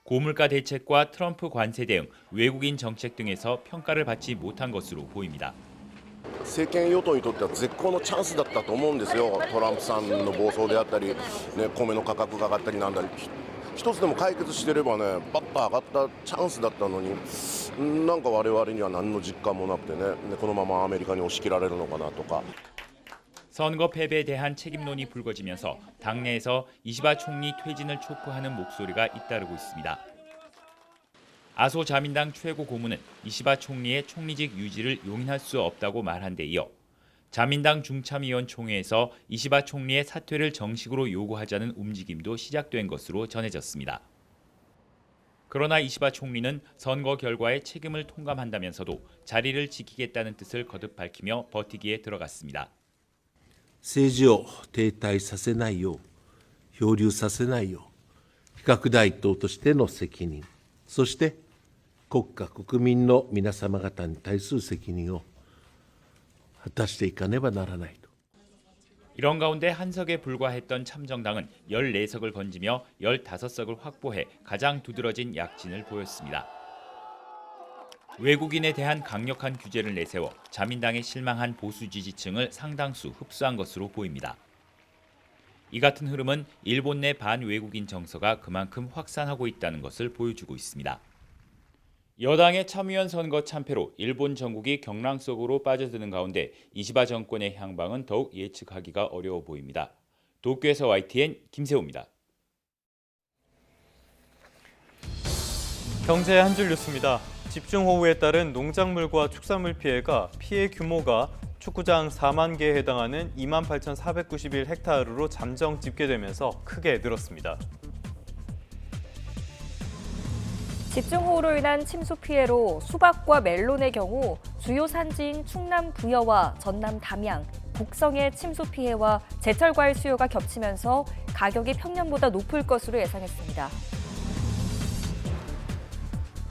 고물가 대책과 트럼프 관세 대응, 외국인 정책 등에서 평가를 받지 못한 것으로 보입니다. 政権与党にとっては絶好のチャンスだったと思うんですよ。トランプさんの暴走であったり、米の価格が上がったりなんだり、一つでも解決してればね、バッと上がったチャンスだったのに、なんか我々には何の実感もなくてね、このままアメリカに押し切られるのかなとか。 선거 패배에 대한 책임론이 불거지면서 당내에서 이시바 총리 퇴진을 촉구하는 목소리가 잇따르고 있습니다. 아소 자민당 최고 고문은 이시바 총리의 총리직 유지를 용인할 수 없다고 말한 데 이어 자민당 중참위원 총회에서 이시바 총리의 사퇴를 정식으로 요구하자는 움직임도 시작된 것으로 전해졌습니다. 그러나 이시바 총리는 선거 결과에 책임을 통감한다면서도 자리를 지키겠다는 뜻을 거듭 밝히며 버티기에 들어갔습니다. 政治を停滞させないよう、漂流させないよう、非核大党としての責任、そして国家国民の皆様方に対する責任を果たしていかねばならないと。 이런 가운데 한석에 불과했던 참정당은 14석을 건지며 15석을 확보해 가장 두드러진 약진을 보였습니다. 외국인에 대한 강력한 규제를 내세워 자민당에 실망한 보수 지지층을 상당수 흡수한 것으로 보입니다. 이 같은 흐름은 일본 내 반외국인 정서가 그만큼 확산하고 있다는 것을 보여주고 있습니다. 여당의 참의원 선거 참패로 일본 전국이 경랑 속으로 빠져드는 가운데 이시바 정권의 향방은 더욱 예측하기가 어려워 보입니다. 도쿄에서 YTN 김세호입니다. 경제 한 줄 뉴스입니다. 집중호우에 따른 농작물과 축산물 피해가 피해 규모가 축구장 4만 개에 해당하는 28,491헥타르로 잠정 집계되면서 크게 늘었습니다. 집중호우로 인한 침수 피해로 수박과 멜론의 경우 주요 산지인 충남 부여와 전남 담양, 곡성의 침수 피해와 제철 과일 수요가 겹치면서 가격이 평년보다 높을 것으로 예상했습니다.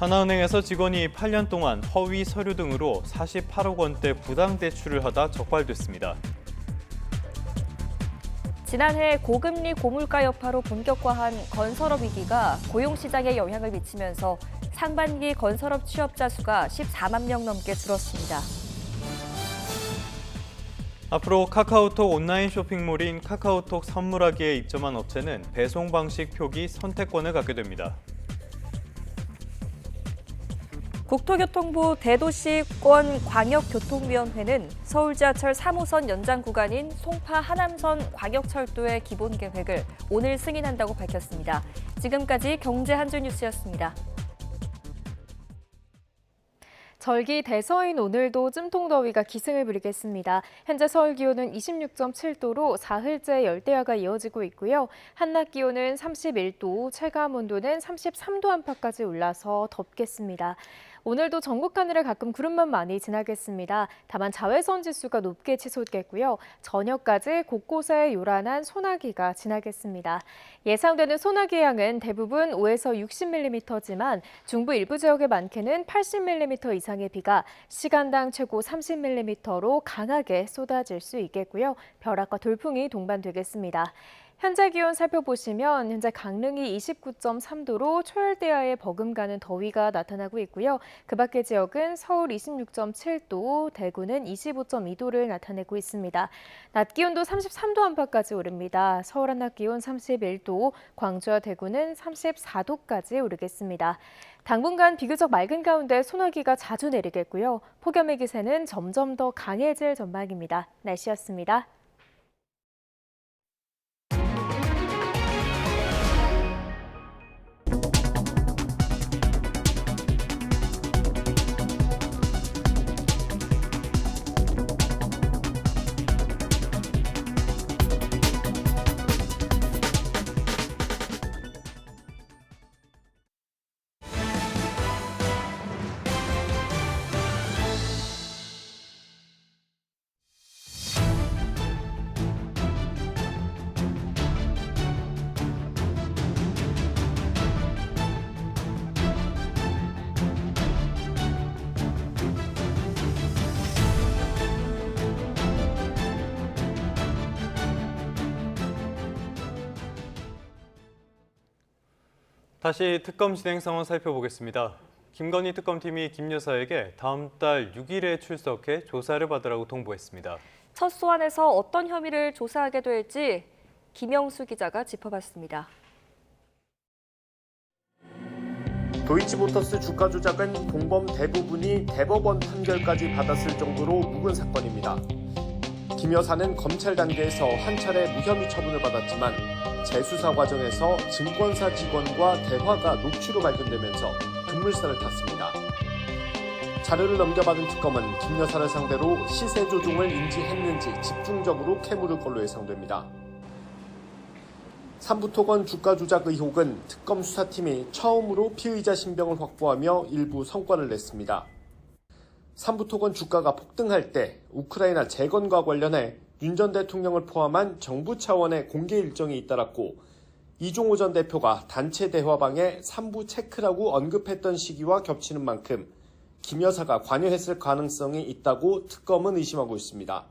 하나은행에서 직원이 8년 동안 허위 서류 등으로 48억 원대 부당 대출을 하다 적발됐습니다. 지난해 고금리 고물가 여파로 본격화한 건설업 위기가 고용시장에 영향을 미치면서 상반기 건설업 취업자 수가 14만 명 넘게 줄었습니다. 앞으로 카카오톡 온라인 쇼핑몰인 카카오톡 선물하기에 입점한 업체는 배송 방식 표기 선택권을 갖게 됩니다. 국토교통부 대도시권 광역교통위원회는 서울 지하철 3호선 연장 구간인 송파 하남선 광역철도의 기본 계획을 오늘 승인한다고 밝혔습니다. 지금까지 경제 한줄 뉴스였습니다. 절기 대서인 오늘도 찜통더위가 기승을 부리겠습니다. 현재 서울 기온은 26.7도로 사흘째 열대야가 이어지고 있고요. 한낮 기온은 31도, 체감 온도는 33도 안팎까지 올라서 덥겠습니다. 오늘도 전국 하늘을 가끔 구름만 많이 지나겠습니다. 다만 자외선 지수가 높게 치솟겠고요. 저녁까지 곳곳에 요란한 소나기가 지나겠습니다. 예상되는 소나기 양은 대부분 5에서 60mm지만 중부 일부 지역에 많게는 80mm 이상의 비가 시간당 최고 30mm로 강하게 쏟아질 수 있겠고요. 벼락과 돌풍이 동반되겠습니다. 현재 기온 살펴보시면 현재 강릉이 29.3도로 초열대야에 버금가는 더위가 나타나고 있고요. 그 밖의 지역은 서울 26.7도, 대구는 25.2도를 나타내고 있습니다. 낮 기온도 33도 안팎까지 오릅니다. 서울 한낮 기온 31도, 광주와 대구는 34도까지 오르겠습니다. 당분간 비교적 맑은 가운데 소나기가 자주 내리겠고요. 폭염의 기세는 점점 더 강해질 전망입니다. 날씨였습니다. 다시 특검 진행 상황 살펴보겠습니다. 김건희 특검팀이 김 여사에게 다음 달 6일에 출석해 조사를 받으라고 통보했습니다. 첫 소환에서 어떤 혐의를 조사하게 될지 김영수 기자가 짚어봤습니다. 도이치모터스 주가 조작은 공범 대부분이 대법원 판결까지 받았을 정도로 묵은 사건입니다. 김 여사는 검찰 단계에서 한 차례 무혐의 처분을 받았지만 재수사 과정에서 증권사 직원과 대화가 녹취로 발견되면서 급물살을 탔습니다. 자료를 넘겨받은 특검은 김 여사를 상대로 시세 조종을 인지했는지 집중적으로 캐물을 걸로 예상됩니다. 삼부토건 주가 조작 의혹은 특검 수사팀이 처음으로 피의자 신병을 확보하며 일부 성과를 냈습니다. 삼부토건 주가가 폭등할 때 우크라이나 재건과 관련해 윤 전 대통령을 포함한 정부 차원의 공개 일정이 잇따랐고 이종호 전 대표가 단체 대화방에 3부 체크라고 언급했던 시기와 겹치는 만큼 김 여사가 관여했을 가능성이 있다고 특검은 의심하고 있습니다.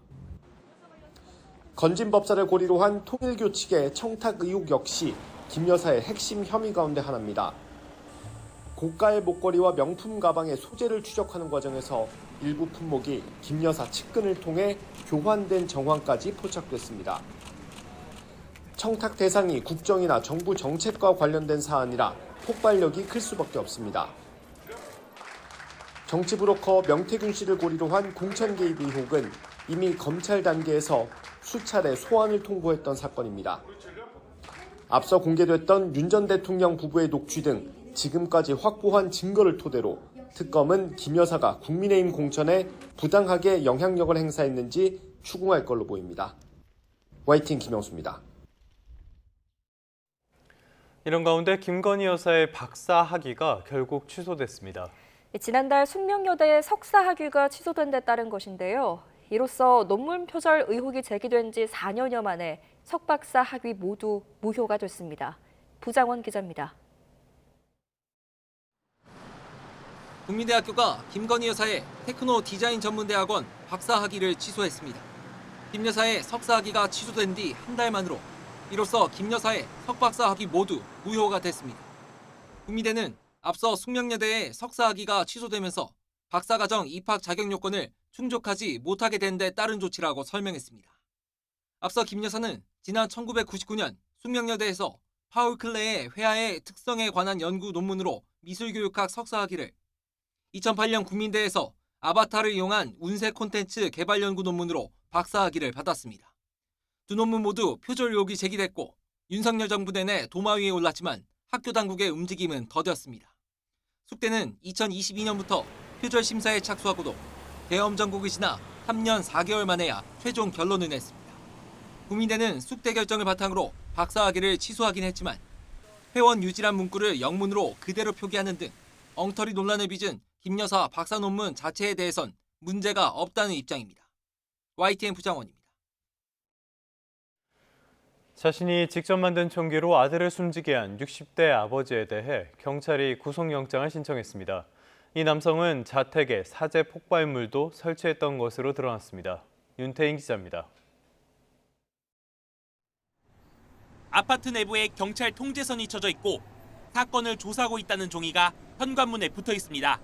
건진법사를 고리로 한 통일교 측의 청탁 의혹 역시 김 여사의 핵심 혐의 가운데 하나입니다. 고가의 목걸이와 명품 가방의 소재를 추적하는 과정에서 일부 품목이 김 여사 측근을 통해 교환된 정황까지 포착됐습니다. 청탁 대상이 국정이나 정부 정책과 관련된 사안이라 폭발력이 클 수밖에 없습니다. 정치 브로커 명태균 씨를 고리로 한 공천 개입 의혹은 이미 검찰 단계에서 수차례 소환을 통보했던 사건입니다. 앞서 공개됐던 윤 전 대통령 부부의 녹취 등 지금까지 확보한 증거를 토대로 특검은 김 여사가 국민의힘 공천에 부당하게 영향력을 행사했는지 추궁할 걸로 보입니다. YTN 김영수입니다. 이런 가운데 김건희 여사의 박사 학위가 결국 취소됐습니다. 지난달 숙명여대의 석사 학위가 취소된 데 따른 것인데요. 이로써 논문 표절 의혹이 제기된 지 4년여 만에 석박사 학위 모두 무효가 됐습니다. 부장원 기자입니다. 국민대학교가 김건희 여사의 테크노 디자인 전문대학원 박사 학위를 취소했습니다. 김 여사의 석사 학위가 취소된 뒤 한 달 만으로 이로써 김 여사의 석박사 학위 모두 무효가 됐습니다. 국민대는 앞서 숙명여대의 석사 학위가 취소되면서 박사과정 입학 자격 요건을 충족하지 못하게 된 데 따른 조치라고 설명했습니다. 앞서 김 여사는 지난 1999년 숙명여대에서 파울 클레의 회화의 특성에 관한 연구 논문으로 미술교육학 석사학위를, 2008년 국민대에서 아바타를 이용한 운세 콘텐츠 개발 연구 논문으로 박사학위를 받았습니다. 두 논문 모두 표절 의혹이 제기됐고 윤석열 정부 내내 도마 위에 올랐지만 학교 당국의 움직임은 더뎠습니다. 숙대는 2022년부터 표절 심사에 착수하고도 계엄 정국이 지나 3년 4개월 만에야 최종 결론을 냈습니다. 국민대는 숙대 결정을 바탕으로 박사학위를 취소하긴 했지만 회원 유지란 문구를 영문으로 그대로 표기하는 등 엉터리 논란을 빚은 김 여사 박사 논문 자체에 대해선 문제가 없다는 입장입니다. YTN 부장원입니다. 자신이 직접 만든 총기로 아들을 숨지게 한 60대 아버지에 대해 경찰이 구속영장을 신청했습니다. 이 남성은 자택에 사제 폭발물도 설치했던 것으로 드러났습니다. 윤태인 기자입니다. 아파트 내부에 경찰 통제선이 쳐져 있고 사건을 조사하고 있다는 종이가 현관문에 붙어 있습니다.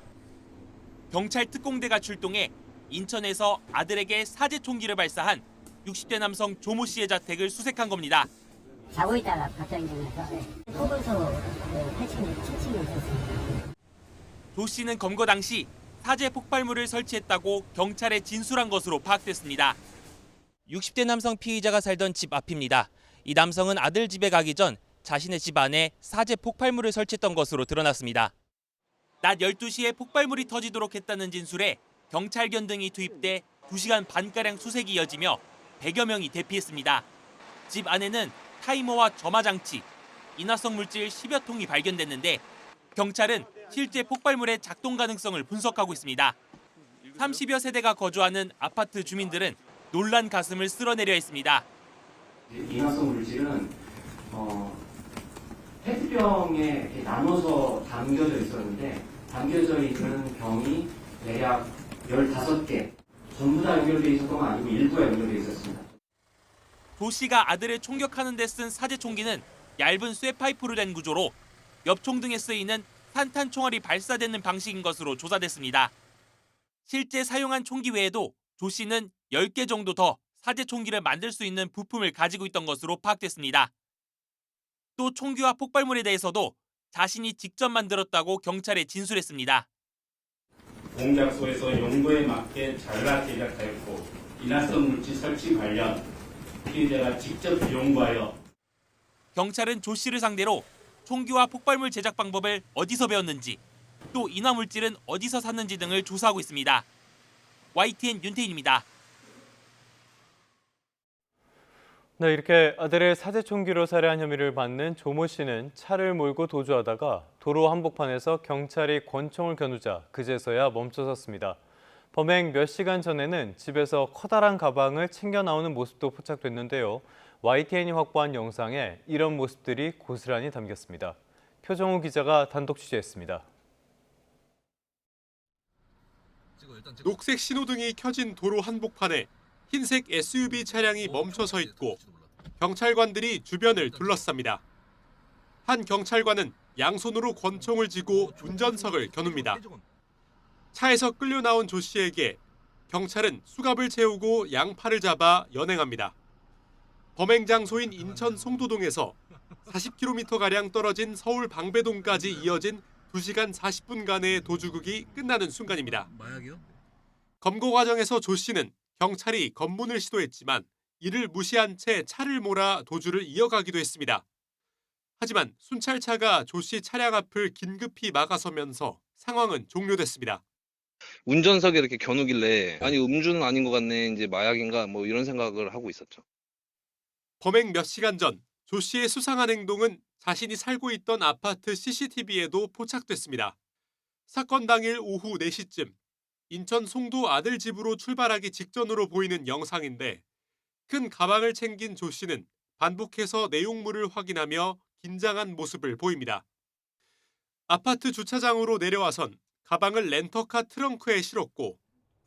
경찰 특공대가 출동해 인천에서 아들에게 사제 총기를 발사한 60대 남성 조모 씨의 자택을 수색한 겁니다. 자고 있다가 갑자기 일어나서 보고서 해치는 칭칭이 있었습니다. 조 씨는 검거 당시 사제 폭발물을 설치했다고 경찰에 진술한 것으로 파악됐습니다. 60대 남성 피의자가 살던 집 앞입니다. 이 남성은 아들 집에 가기 전 자신의 집 안에 사제 폭발물을 설치했던 것으로 드러났습니다. 낮 12시에 폭발물이 터지도록 했다는 진술에 경찰견 등이 투입돼 2시간 반가량 수색이 이어지며 100여 명이 대피했습니다. 집 안에는 타이머와 점화 장치, 인화성 물질 10여 통이 발견됐는데 경찰은 실제 폭발물의 작동 가능성을 분석하고 있습니다. 30여 세대가 거주하는 아파트 주민들은 놀란 가슴을 쓸어내려 했습니다. 인화성 물질은 페트병에 이렇게 나눠서 담겨져 있었는데 담겨져 있는 병이 대략 15개. 전부 다 연결돼 있었던 건 아니고 일부가 연결돼 있었습니다. 조 씨가 아들을 총격하는 데 쓴 사제 총기는 얇은 쇠파이프로 된 구조로 엽총 등에 쓰이는 산탄 총알이 발사되는 방식인 것으로 조사됐습니다. 실제 사용한 총기 외에도 조 씨는 10개 정도 더 사제 총기를 만들 수 있는 부품을 가지고 있던 것으로 파악됐습니다. 또 총기와 폭발물에 대해서도 자신이 직접 만들었다고 경찰에 진술했습니다. 공작소에서 용도에 맞게 잘라 제작하였고 인화성 물질 설치 관련 피해자가 직접 연구하여. 경찰은 조 씨를 상대로 총기와 폭발물 제작 방법을 어디서 배웠는지, 또 인화 물질은 어디서 샀는지 등을 조사하고 있습니다. YTN 윤태인입니다. 네, 이렇게 아들의 사제 총기로 살해한 혐의를 받는 조모 씨는 차를 몰고 도주하다가 도로 한복판에서 경찰이 권총을 겨누자 그제서야 멈춰섰습니다. 범행 몇 시간 전에는 집에서 커다란 가방을 챙겨 나오는 모습도 포착됐는데요. YTN이 확보한 영상에 이런 모습들이 고스란히 담겼습니다. 표정우 기자가 단독 취재했습니다. 녹색 신호등이 켜진 도로 한복판에 흰색 SUV 차량이 멈춰서 있고 경찰관들이 주변을 둘러쌉니다. 한 경찰관은 양손으로 권총을 쥐고 운전석을 겨눕니다. 차에서 끌려 나온 조 씨에게 경찰은 수갑을 채우고 양팔을 잡아 연행합니다. 범행 장소인 인천 송도동에서 40km가량 떨어진 서울 방배동까지 이어진 2시간 40분간의 도주극이 끝나는 순간입니다. 검거 과정에서 조 씨는 경찰이 검문을 시도했지만 이를 무시한 채 차를 몰아 도주를 이어가기도 했습니다. 하지만 순찰차가 조 씨 차량 앞을 긴급히 막아서면서 상황은 종료됐습니다. 운전석에 이렇게 겨누길래 아니 음주는 아닌 것 같네, 이제 마약인가 뭐 이런 생각을 하고 있었죠. 범행 몇 시간 전 조 씨의 수상한 행동은 자신이 살고 있던 아파트 CCTV에도 포착됐습니다. 사건 당일 오후 4시쯤 인천 송도 아들 집으로 출발하기 직전으로 보이는 영상인데 큰 가방을 챙긴 조 씨는 반복해서 내용물을 확인하며 긴장한 모습을 보입니다. 아파트 주차장으로 내려와선 가방을 렌터카 트렁크에 실었고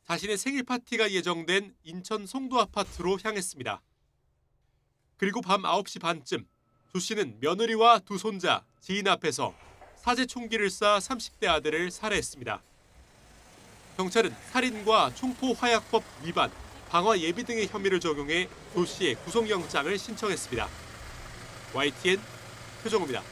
자신의 생일 파티가 예정된 인천 송도 아파트로 향했습니다. 그리고 밤 9시 반쯤 조 씨는 며느리와 두 손자, 지인 앞에서 사제 총기를 쏴 30대 아들을 살해했습니다. 경찰은 살인과 총포화약법 위반, 방화 예비 등의 혐의를 적용해 조 씨의 구속영장을 신청했습니다. YTN 표정호입니다.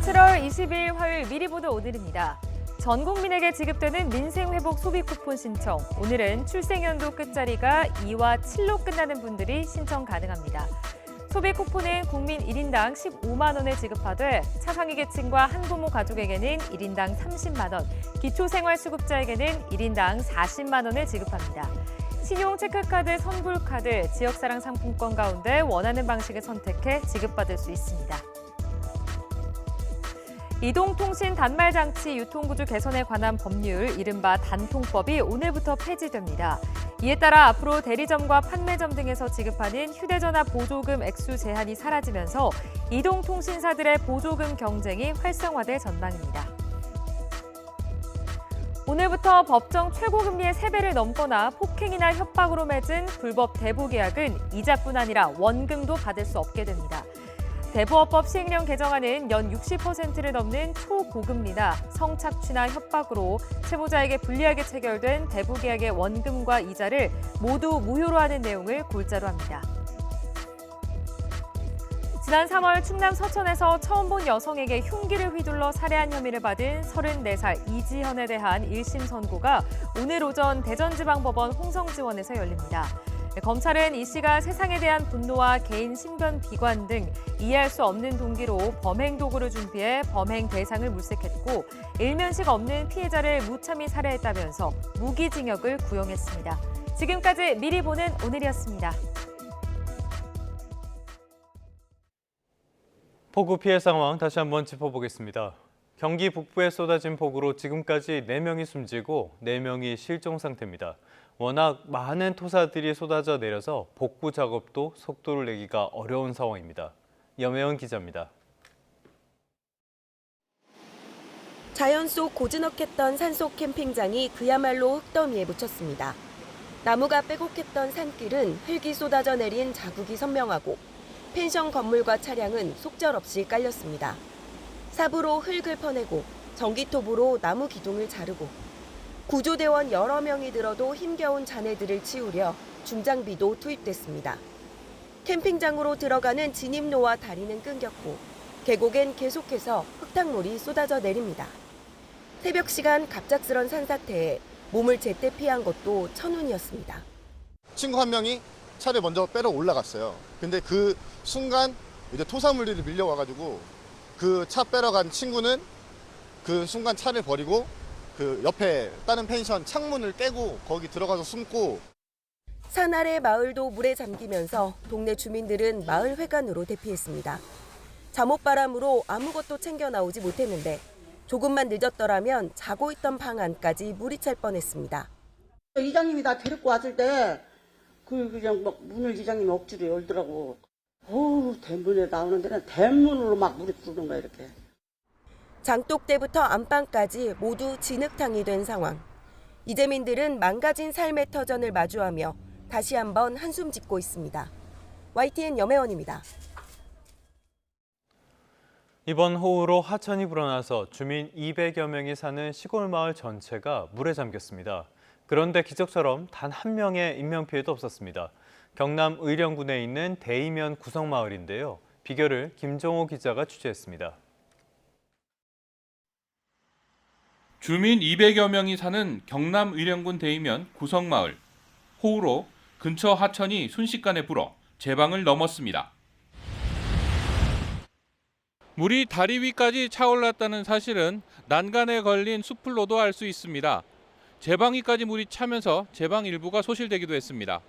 7월 20일 화요일 미리 보도 오늘입니다. 전 국민에게 지급되는 민생회복 소비 쿠폰 신청. 오늘은 출생연도 끝자리가 2와 7로 끝나는 분들이 신청 가능합니다. 소비 쿠폰은 국민 1인당 15만 원을 지급하되 차상위 계층과 한부모 가족에게는 1인당 30만 원, 기초생활수급자에게는 1인당 40만 원을 지급합니다. 신용 체크카드, 선불카드, 지역사랑 상품권 가운데 원하는 방식을 선택해 지급받을 수 있습니다. 이동통신 단말장치 유통구조 개선에 관한 법률, 이른바 단통법이 오늘부터 폐지됩니다. 이에 따라 앞으로 대리점과 판매점 등에서 지급하는 휴대전화 보조금 액수 제한이 사라지면서 이동통신사들의 보조금 경쟁이 활성화될 전망입니다. 오늘부터 법정 최고금리의 3배를 넘거나 폭행이나 협박으로 맺은 불법 대부 계약은 이자뿐 아니라 원금도 받을 수 없게 됩니다. 대부업법 시행령 개정안은 연 60%를 넘는 초고금리나 성착취나 협박으로 채무자에게 불리하게 체결된 대부 계약의 원금과 이자를 모두 무효로 하는 내용을 골자로 합니다. 지난 3월 충남 서천에서 처음 본 여성에게 흉기를 휘둘러 살해한 혐의를 받은 34살 이지현에 대한 1심 선고가 오늘 오전 대전지방법원 홍성지원에서 열립니다. 검찰은 이 씨가 세상에 대한 분노와 개인 신변 비관 등 이해할 수 없는 동기로 범행 도구를 준비해 범행 대상을 물색했고 일면식 없는 피해자를 무참히 살해했다면서 무기징역을 구형했습니다. 지금까지 미리 보는 오늘이었습니다. 폭우 피해 상황 다시 한번 짚어보겠습니다. 경기 북부에 쏟아진 폭우로 지금까지 4명이 숨지고 4명이 실종 상태입니다. 워낙 많은 토사들이 쏟아져 내려서 복구 작업도 속도를 내기가 어려운 상황입니다. 염혜원 기자입니다. 자연 속 고즈넉했던 산속 캠핑장이 그야말로 흙더미에 묻혔습니다. 나무가 빼곡했던 산길은 흙이 쏟아져 내린 자국이 선명하고 펜션 건물과 차량은 속절없이 깔렸습니다. 삽으로 흙을 퍼내고 전기톱으로 나무 기둥을 자르고 구조대원 여러 명이 들어도 힘겨운 잔해들을 치우려 중장비도 투입됐습니다. 캠핑장으로 들어가는 진입로와 다리는 끊겼고 계곡엔 계속해서 흙탕물이 쏟아져 내립니다. 새벽 시간 갑작스런 산사태에 몸을 제때 피한 것도 천운이었습니다. 친구 한 명이 차를 먼저 빼러 올라갔어요. 근데 그 순간 이제 토사물들이 밀려와가지고 그 차 빼러 간 친구는 그 순간 차를 버리고 그 옆에 다른 펜션 창문을 깨고 거기 들어가서 숨고. 산 아래 마을도 물에 잠기면서 동네 주민들은 마을 회관으로 대피했습니다. 잠옷바람으로 아무것도 챙겨 나오지 못했는데 조금만 늦었더라면 자고 있던 방 안까지 물이 찰 뻔했습니다. 이장님이 나 데리고 왔을 때 그냥 막 문을 이장님이 억지로 열더라고. 대문에 나오는 데는 대문으로 막 물이 들어오는 거야 이렇게. 장독대부터 안방까지 모두 진흙탕이 된 상황. 이재민들은 망가진 삶의 터전을 마주하며 다시 한번 한숨 짓고 있습니다. YTN 염혜원입니다. 이번 호우로 하천이 불어나서 주민 200여 명이 사는 시골 마을 전체가 물에 잠겼습니다. 그런데 기적처럼 단 한 명의 인명피해도 없었습니다. 경남 의령군에 있는 대이면 구성마을인데요. 비결을 김정호 기자가 취재했습니다. 주민 200여 명이 사는 경남 의령군 대이면 구성마을. 호우로 근처 하천이 순식간에 불어 제방을 넘었습니다. 물이 다리 위까지 차올랐다는 사실은 난간에 걸린 수풀로도 알 수 있습니다. 제방위까지 물이 차면서 제방 일부가 소실되기도 했습니다.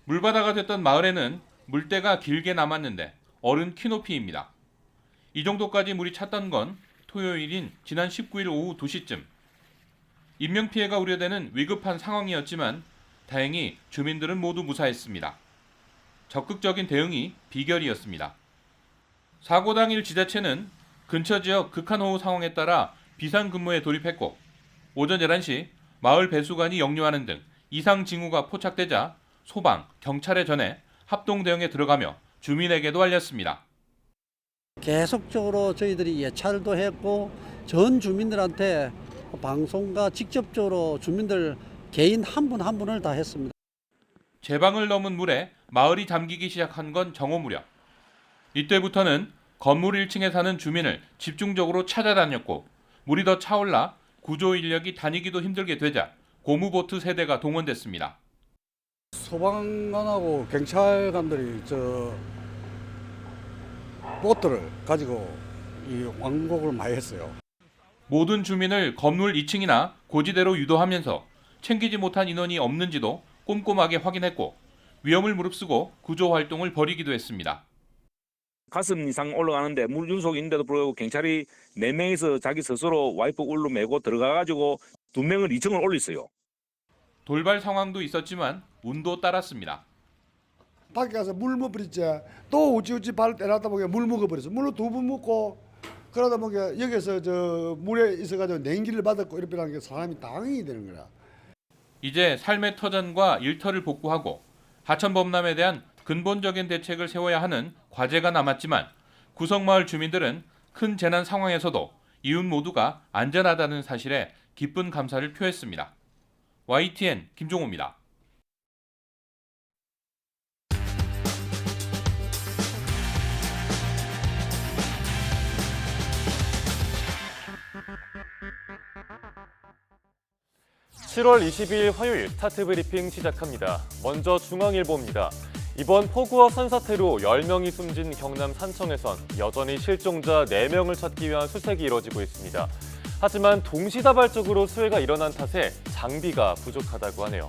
물바다가 됐던 마을에는 물때가 길게 남았는데 어른 키높이입니다. 이 정도까지 물이 찼던 건 토요일인 지난 19일 오후 2시쯤. 인명피해가 우려되는 위급한 상황이었지만 다행히 주민들은 모두 무사했습니다. 적극적인 대응이 비결이었습니다. 사고 당일 지자체는 근처 지역 극한호우 상황에 따라 비상근무에 돌입했고 오전 11시 마을 배수관이 역류하는 등 이상 징후가 포착되자 소방, 경찰에 전해 합동 대응에 들어가며 주민에게도 알렸습니다. 계속적으로 저희들이 예찰도 했고 전 주민들한테 방송과 직접적으로 주민들 개인 한 분 한 분을 다 했습니다. 제방을 넘은 물에 마을이 잠기기 시작한 건 정오 무렵. 이때부터는 건물 1층에 사는 주민을 집중적으로 찾아다녔고 물이 더 차올라 구조 인력이 다니기도 힘들게 되자 고무보트 세대가 동원됐습니다. 소방관하고 경찰관들이 보트를 가지고 이 왕복을 많이 했어요. 모든 주민을 건물 2층이나 고지대로 유도하면서 챙기지 못한 인원이 없는지도 꼼꼼하게 확인했고 위험을 무릅쓰고 구조 활동을 벌이기도 했습니다. 가슴 이상 올라가는데 물 윤속이 있는데도 불구하고 경찰이 4명이서 자기 스스로 와이프 울로 메고 들어가가지고 2명을 2층을 올렸어요. 돌발 상황도 있었지만 운도 따랐습니다. 밖에 가서 물 먹어버렸지. 또 우찌우찌 발을 때렸다 보니까 물 먹어버렸어. 물로 2번 먹고 그러다 보니까 여기서 물에 있어가지고 냉기를 받았고 이렇게 하는 게 사람이 당황이 되는 거야. 이제 삶의 터전과 일터를 복구하고 하천 범람에 대한 근본적인 대책을 세워야 하는 과제가 남았지만 구석마을 주민들은 큰 재난 상황에서도 이웃 모두가 안전하다는 사실에 기쁜 감사를 표했습니다. YTN 김종호입니다. (7월 22일) 화요일 스타트 브리핑 시작합니다. 먼저 중앙일보입니다. 이번 폭우와 산사태로 10명이 숨진 경남 산청에선 여전히 실종자 4명을 찾기 위한 수색이 이뤄지고 있습니다. 하지만 동시다발적으로 수해가 일어난 탓에 장비가 부족하다고 하네요.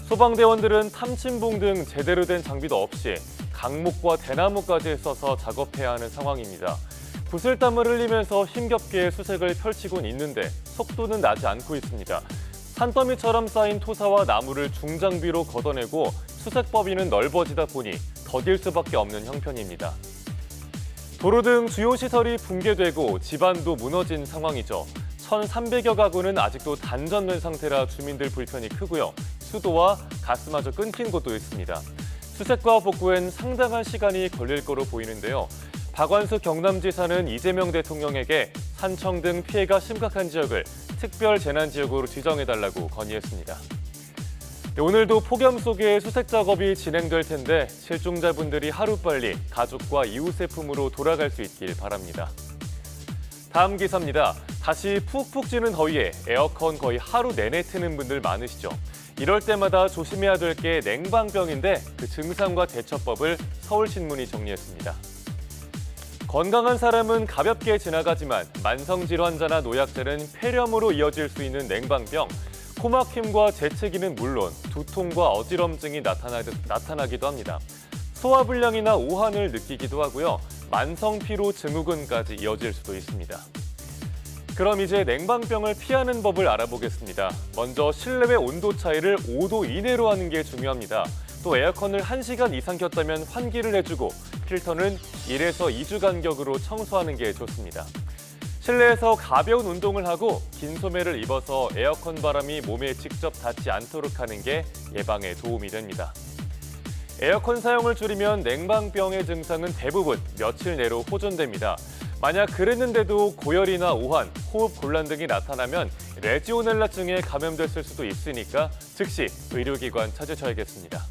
소방대원들은 탐침봉 등 제대로 된 장비도 없이 강목과 대나무까지 써서 작업해야 하는 상황입니다. 구슬땀을 흘리면서 힘겹게 수색을 펼치곤 있는데 속도는 나지 않고 있습니다. 산더미처럼 쌓인 토사와 나무를 중장비로 걷어내고 수색 범위는 넓어지다 보니 더딜 수밖에 없는 형편입니다. 도로 등 주요 시설이 붕괴되고 집안도 무너진 상황이죠. 1,300여 가구는 아직도 단전된 상태라 주민들 불편이 크고요. 수도와 가스마저 끊긴 곳도 있습니다. 수색과 복구엔 상당한 시간이 걸릴 거로 보이는데요. 박완수 경남지사는 이재명 대통령에게 산청 등 피해가 심각한 지역을 특별 재난지역으로 지정해달라고 건의했습니다. 오늘도 폭염 속에 수색 작업이 진행될 텐데 실종자분들이 하루빨리 가족과 이웃의 품으로 돌아갈 수 있길 바랍니다. 다음 기사입니다. 다시 푹푹 찌는 더위에 에어컨 거의 하루 내내 트는 분들 많으시죠? 이럴 때마다 조심해야 될 게 냉방병인데 그 증상과 대처법을 서울신문이 정리했습니다. 건강한 사람은 가볍게 지나가지만 만성질환 환자나 노약자는 폐렴으로 이어질 수 있는 냉방병. 코막힘과 재채기는 물론 두통과 어지럼증이 나타나기도 합니다. 소화불량이나 오한을 느끼기도 하고요. 만성피로 증후군까지 이어질 수도 있습니다. 그럼 이제 냉방병을 피하는 법을 알아보겠습니다. 먼저 실내외 온도 차이를 5도 이내로 하는 게 중요합니다. 또 에어컨을 1시간 이상 켰다면 환기를 해주고 필터는 1에서 2주 간격으로 청소하는 게 좋습니다. 실내에서 가벼운 운동을 하고 긴 소매를 입어서 에어컨 바람이 몸에 직접 닿지 않도록 하는 게 예방에 도움이 됩니다. 에어컨 사용을 줄이면 냉방병의 증상은 대부분 며칠 내로 호전됩니다. 만약 그랬는데도 고열이나 오한, 호흡 곤란 등이 나타나면 레지오넬라증에 감염됐을 수도 있으니까 즉시 의료기관 찾으셔야겠습니다.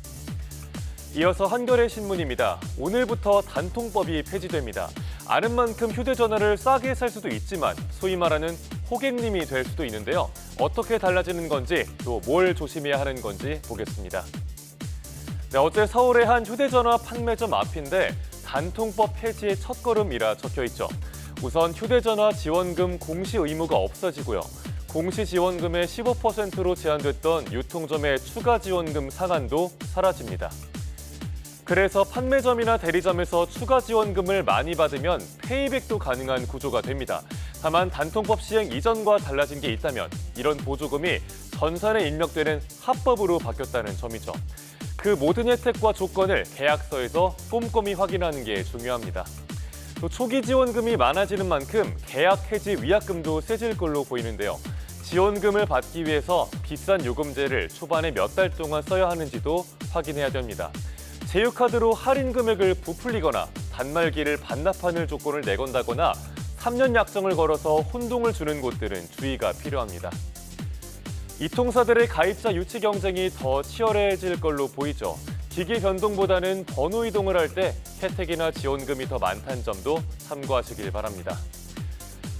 이어서 한겨레 신문입니다. 오늘부터 단통법이 폐지됩니다. 아는 만큼 휴대전화를 싸게 살 수도 있지만 소위 말하는 호객님이 될 수도 있는데요. 어떻게 달라지는 건지 또 뭘 조심해야 하는 건지 보겠습니다. 네, 어제 서울의 한 휴대전화 판매점 앞인데 단통법 폐지의 첫걸음이라 적혀있죠. 우선 휴대전화 지원금 공시 의무가 없어지고요. 공시 지원금의 15%로 제한됐던 유통점의 추가 지원금 상한도 사라집니다. 그래서 판매점이나 대리점에서 추가 지원금을 많이 받으면 페이백도 가능한 구조가 됩니다. 다만 단통법 시행 이전과 달라진 게 있다면 이런 보조금이 전산에 입력되는 합법으로 바뀌었다는 점이죠. 그 모든 혜택과 조건을 계약서에서 꼼꼼히 확인하는 게 중요합니다. 또 초기 지원금이 많아지는 만큼 계약 해지 위약금도 세질 걸로 보이는데요. 지원금을 받기 위해서 비싼 요금제를 초반에 몇 달 동안 써야 하는지도 확인해야 됩니다. 제휴카드로 할인 금액을 부풀리거나 단말기를 반납하는 조건을 내건다거나 3년 약정을 걸어서 혼동을 주는 곳들은 주의가 필요합니다. 이 통사들의 가입자 유치 경쟁이 더 치열해질 걸로 보이죠. 기기 변동보다는 번호 이동을 할 때 혜택이나 지원금이 더 많다는 점도 참고하시길 바랍니다.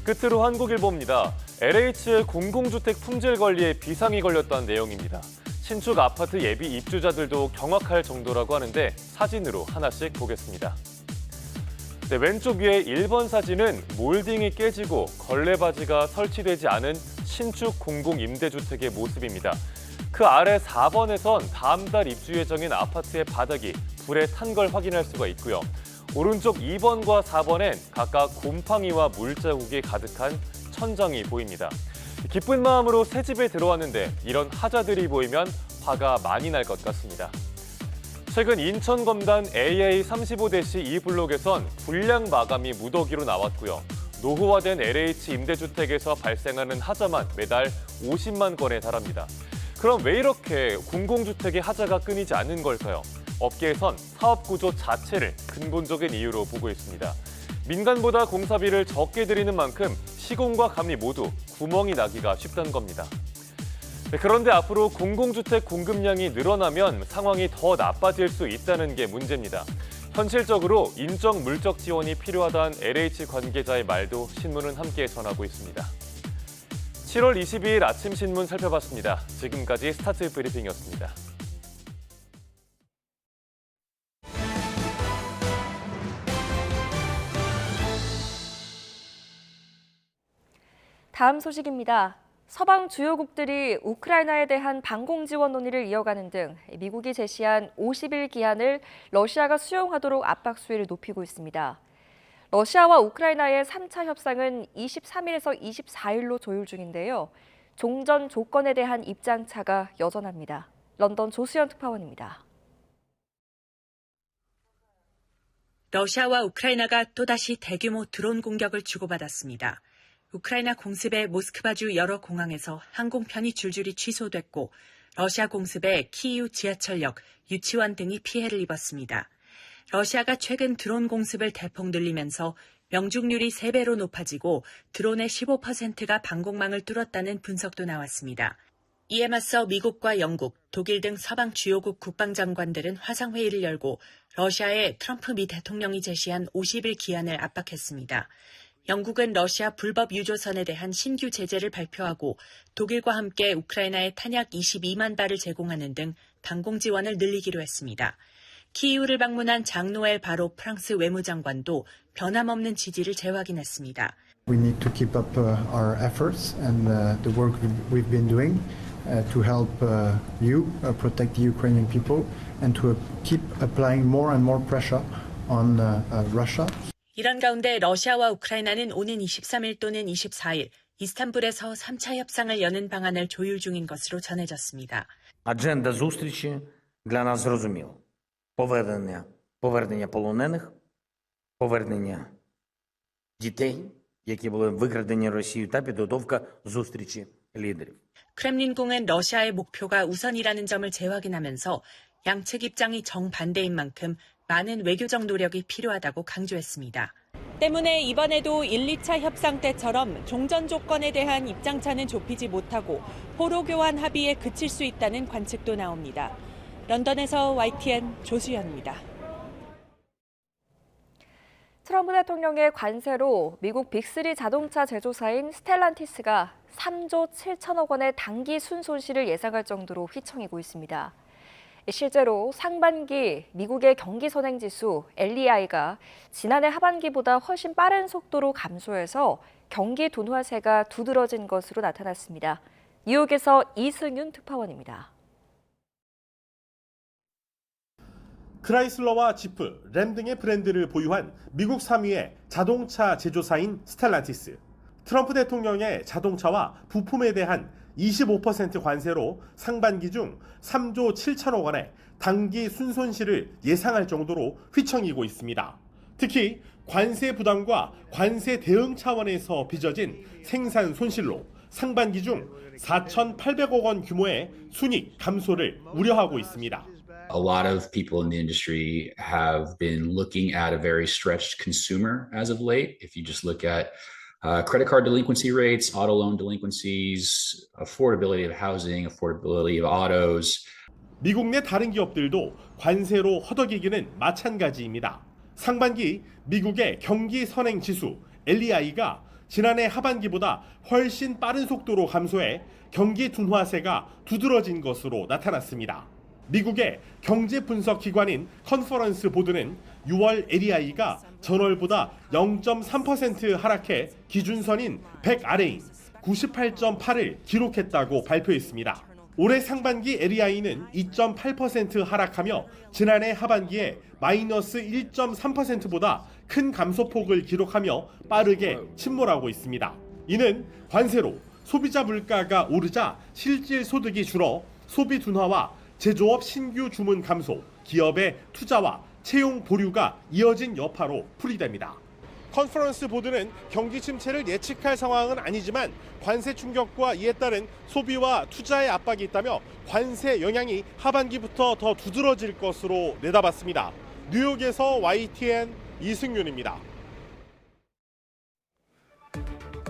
끝으로 한국일보입니다. LH의 공공주택 품질 관리에 비상이 걸렸다는 내용입니다. 신축 아파트 예비 입주자들도 경악할 정도라고 하는데 사진으로 하나씩 보겠습니다. 네, 왼쪽 위에 1번 사진은 몰딩이 깨지고 걸레바지가 설치되지 않은 신축 공공임대주택의 모습입니다. 그 아래 4번에선 다음 달 입주 예정인 아파트의 바닥이 불에 탄 걸 확인할 수가 있고요. 오른쪽 2번과 4번엔 각각 곰팡이와 물자국이 가득한 천장이 보입니다. 기쁜 마음으로 새 집에 들어왔는데 이런 하자들이 보이면 화가 많이 날 것 같습니다. 최근 인천검단 AA35-2 블록에선 불량 마감이 무더기로 나왔고요. 노후화된 LH 임대주택에서 발생하는 하자만 매달 50만 건에 달합니다. 그럼 왜 이렇게 공공주택의 하자가 끊이지 않는 걸까요? 업계에선 사업 구조 자체를 근본적인 이유로 보고 있습니다. 민간보다 공사비를 적게 들이는 만큼 시공과 감리 모두 구멍이 나기가 쉽다는 겁니다. 네, 그런데 앞으로 공공주택 공급량이 늘어나면 상황이 더 나빠질 수 있다는 게 문제입니다. 현실적으로 인적 물적 지원이 필요하다는 LH 관계자의 말도 신문은 함께 전하고 있습니다. 7월 22일 아침 신문 살펴봤습니다. 지금까지 스타트 브리핑이었습니다. 다음 소식입니다. 서방 주요국들이 우크라이나에 대한 방공 지원 논의를 이어가는 등 미국이 제시한 50일 기한을 러시아가 수용하도록 압박 수위를 높이고 있습니다. 러시아와 우크라이나의 3차 협상은 23일에서 24일로 조율 중인데요. 종전 조건에 대한 입장차가 여전합니다. 런던 조수연 특파원입니다. 러시아와 우크라이나가 또다시 대규모 드론 공격을 주고받았습니다. 우크라이나 공습의 모스크바주 여러 공항에서 항공편이 줄줄이 취소됐고 러시아 공습의 키이우 지하철역, 유치원 등이 피해를 입었습니다. 러시아가 최근 드론 공습을 대폭 늘리면서 명중률이 3배로 높아지고 드론의 15%가 방공망을 뚫었다는 분석도 나왔습니다. 이에 맞서 미국과 영국, 독일 등 서방 주요국 국방장관들은 화상회의를 열고 러시아의 트럼프 미 대통령이 제시한 50일 기한을 압박했습니다. 영국은 러시아 불법 유조선에 대한 신규 제재를 발표하고 독일과 함께 우크라이나에 탄약 22만 발을 제공하는 등 방공 지원을 늘리기로 했습니다. 키이우를 방문한 장노엘 바로 프랑스 외무장관도 변함없는 지지를 재확인했습니다. We need to keep up our efforts and the work we've been doing to help you protect the Ukrainian people and to keep applying more and more pressure on Russia. 이런 가운데 러시아와 우크라이나는 오는 23일 또는 24일 이스탄불에서 3차 협상을 여는 방안을 조율 중인 것으로 전해졌습니다. Адженда зустрічі для нас зрозуміла. Повернення полонених, повернення дітей, які були викрадені Росією, та підготовка зустрічі лідерів. 크렘린궁은 러시아의 목표가 우선이라는 점을 재확인하면서 양측 입장이 정반대인 만큼 많은 외교적 노력이 필요하다고 강조했습니다. 때문에 이번에도 1, 2차 협상 때처럼 종전 조건에 대한 입장차는 좁히지 못하고 포로 교환 합의에 그칠 수 있다는 관측도 나옵니다. 런던에서 YTN 조수연입니다. 트럼프 대통령의 관세로 미국 빅3 자동차 제조사인 스텔란티스가 3조 7천억 원의 단기 순손실을 예상할 정도로 휘청이고 있습니다. 실제로 상반기 미국의 경기 선행지수 LEI가 지난해 하반기보다 훨씬 빠른 속도로 감소해서 경기 둔화세가 두드러진 것으로 나타났습니다. 뉴욕에서 이승윤 특파원입니다. 크라이슬러와 지프, 램 등의 브랜드를 보유한 미국 3위의 자동차 제조사인 스텔란티스. 트럼프 대통령의 자동차와 부품에 대한 25% 관세로 상반기 중 3조 7천억 원의 단기 순손실을 예상할 정도로 휘청이고 있습니다. 특히 관세 부담과 관세 대응 차원에서 빚어진 생산 손실로 상반기 중 4,800억 원 규모의 순이익 감소를 우려하고 있습니다. A lot of people in the industry have been looking at a very stretched consumer as of late. If you just look at credit card delinquency rates, auto loan delinquencies, affordability of housing, affordability of autos. 미국 내 다른 기업들도 관세로 허덕이기는 마찬가지입니다. 상반기 미국의 경기 선행 지수 LEI가 지난해 하반기보다 훨씬 빠른 속도로 감소해 경기 둔화세가 두드러진 것으로 나타났습니다. 미국의 경제 분석 기관인 컨퍼런스 보드는 6월 LEI가 전월보다 0.3% 하락해 기준선인 100 아래인 98.8을 기록했다고 발표했습니다. 올해 상반기 LEI는 2.8% 하락하며 지난해 하반기에 마이너스 1.3%보다 큰 감소폭을 기록하며 빠르게 침몰하고 있습니다. 이는 관세로 소비자 물가가 오르자 실질 소득이 줄어 소비 둔화와 제조업 신규 주문 감소, 기업의 투자와 채용 보류가 이어진 여파로 풀이됩니다. 컨퍼런스 보드는 경기 침체를 예측할 상황은 아니지만 관세 충격과 이에 따른 소비와 투자의 압박이 있다며 관세 영향이 하반기부터 더 두드러질 것으로 내다봤습니다. 뉴욕에서 YTN 이승윤입니다.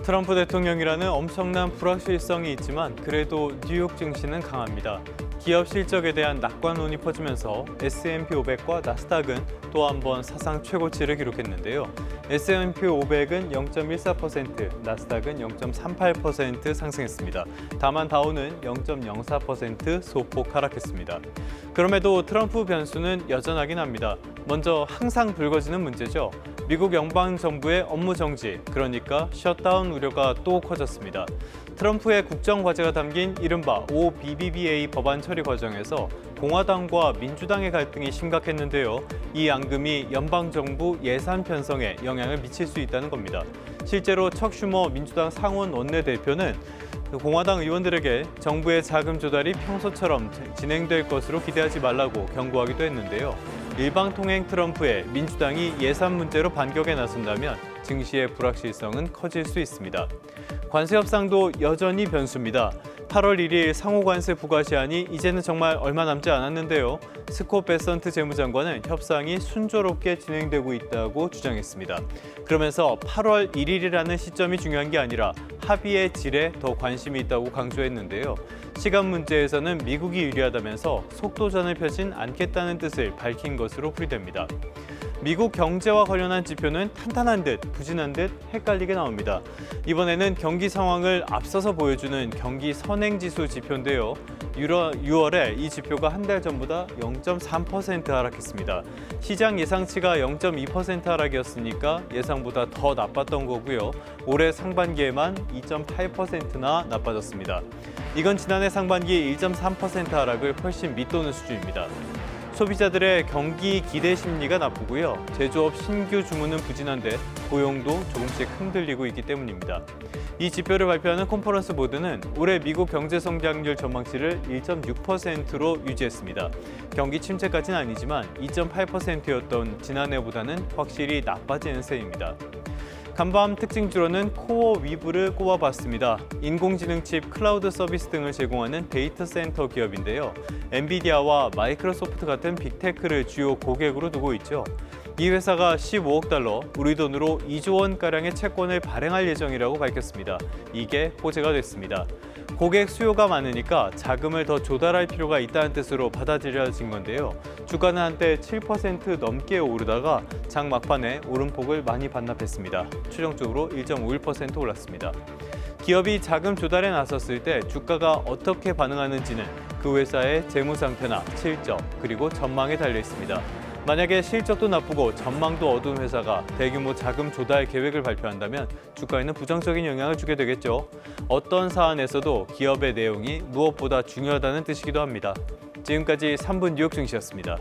트럼프 대통령이라는 엄청난 불확실성이 있지만 그래도 뉴욕 증시는 강합니다. 기업 실적에 대한 낙관론이 퍼지면서 S&P 500과 나스닥은 또 한 번 사상 최고치를 기록했는데요. S&P 500은 0.14%, 나스닥은 0.38% 상승했습니다. 다만 다우는 0.04% 소폭 하락했습니다. 그럼에도 트럼프 변수는 여전하긴 합니다. 먼저 항상 불거지는 문제죠. 미국 연방정부의 업무 정지, 그러니까 셧다운 우려가 또 커졌습니다. 트럼프의 국정 과제가 담긴 이른바 OBBBA 법안 처리 과정에서 공화당과 민주당의 갈등이 심각했는데요. 이 앙금이 연방정부 예산 편성에 영향을 미칠 수 있다는 겁니다. 실제로 척 슈머 민주당 상원 원내대표는 공화당 의원들에게 정부의 자금 조달이 평소처럼 진행될 것으로 기대하지 말라고 경고하기도 했는데요. 일방통행 트럼프에 민주당이 예산 문제로 반격에 나선다면 증시의 불확실성은 커질 수 있습니다. 관세 협상도 여전히 변수입니다. 8월 1일 상호관세 부과 시한이 이제는 정말 얼마 남지 않았는데요. 스콧 베선트 재무장관은 협상이 순조롭게 진행되고 있다고 주장했습니다. 그러면서 8월 1일이라는 시점이 중요한 게 아니라 합의의 질에 더 관심이 있다고 강조했는데요. 시간 문제에서는 미국이 유리하다면서 속도전을 펴진 않겠다는 뜻을 밝힌 것으로 풀이됩니다. 미국 경제와 관련한 지표는 탄탄한 듯 부진한 듯 헷갈리게 나옵니다. 이번에는 경기 상황을 앞서서 보여주는 경기 선행지수 지표인데요. 6월에 이 지표가 한 달 전보다 0.3% 하락했습니다. 시장 예상치가 0.2% 하락이었으니까 예상보다 더 나빴던 거고요. 올해 상반기에만 2.8%나 나빠졌습니다. 이건 지난해 상반기 1.3% 하락을 훨씬 밑도는 수준입니다. 소비자들의 경기 기대 심리가 나쁘고요. 제조업 신규 주문은 부진한데 고용도 조금씩 흔들리고 있기 때문입니다. 이 지표를 발표하는 컨퍼런스 보드는 올해 미국 경제 성장률 전망치를 1.6%로 유지했습니다. 경기 침체까지는 아니지만 2.8%였던 지난해보다는 확실히 나빠지는 셈입니다. 간밤 특징주로는 코어 위브를 꼽아봤습니다. 인공지능 칩, 클라우드 서비스 등을 제공하는 데이터 센터 기업인데요. 엔비디아와 마이크로소프트 같은 빅테크를 주요 고객으로 두고 있죠. 이 회사가 15억 달러, 우리 돈으로 2조 원가량의 채권을 발행할 예정이라고 밝혔습니다. 이게 호재가 됐습니다. 고객 수요가 많으니까 자금을 더 조달할 필요가 있다는 뜻으로 받아들여진 건데요. 주가는 한때 7% 넘게 오르다가 장 막판에 오름폭을 많이 반납했습니다. 추정적으로 1.51% 올랐습니다. 기업이 자금 조달에 나섰을 때 주가가 어떻게 반응하는지는 그 회사의 재무 상태나 실적, 그리고 전망에 달려 있습니다. 만약에 실적도 나쁘고 전망도 어두운 회사가 대규모 자금 조달 계획을 발표한다면 주가에는 부정적인 영향을 주게 되겠죠. 어떤 사안에서도 기업의 내용이 무엇보다 중요하다는 뜻이기도 합니다. 지금까지 3분 뉴욕 증시였습니다.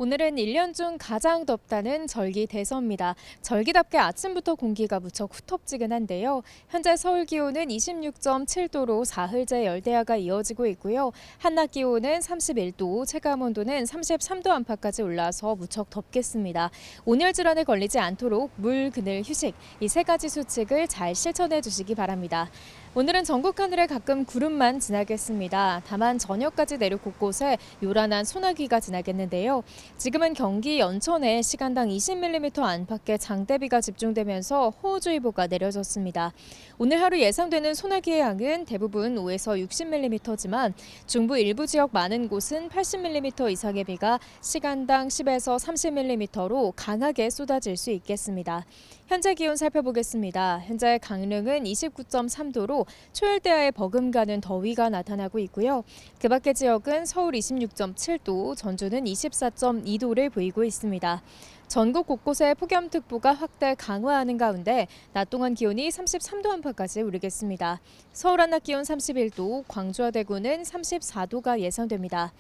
오늘은 1년 중 가장 덥다는 절기대서입니다. 절기답게 아침부터 공기가 무척 후텁지근한데요. 현재 서울 기온은 26.7도로 사흘째 열대야가 이어지고 있고요. 한낮 기온은 31도, 체감온도는 33도 안팎까지 올라서 무척 덥겠습니다. 온열 질환에 걸리지 않도록 물, 그늘, 휴식 이 세 가지 수칙을 잘 실천해 주시기 바랍니다. 오늘은 전국 하늘에 가끔 구름만 지나겠습니다. 다만 저녁까지 내륙 곳곳에 요란한 소나기가 지나겠는데요. 지금은 경기 연천에 시간당 20mm 안팎의 장대비가 집중되면서 호우주의보가 내려졌습니다. 오늘 하루 예상되는 소나기의 양은 대부분 5에서 60mm지만 중부 일부 지역 많은 곳은 80mm 이상의 비가 시간당 10에서 30mm로 강하게 쏟아질 수 있겠습니다. 현재 기온 살펴보겠습니다. 현재 강릉은 29.3도로 초열대야에 버금가는 더위가 나타나고 있고요. 그 밖의 지역은 서울 26.7도, 전주는 24.2도를 보이고 있습니다. 전국 곳곳에 폭염특보가 확대 강화하는 가운데 낮 동안 기온이 33도 안팎까지 오르겠습니다. 서울 한낮 기온 31도, 광주와 대구는 34도가 예상됩니다.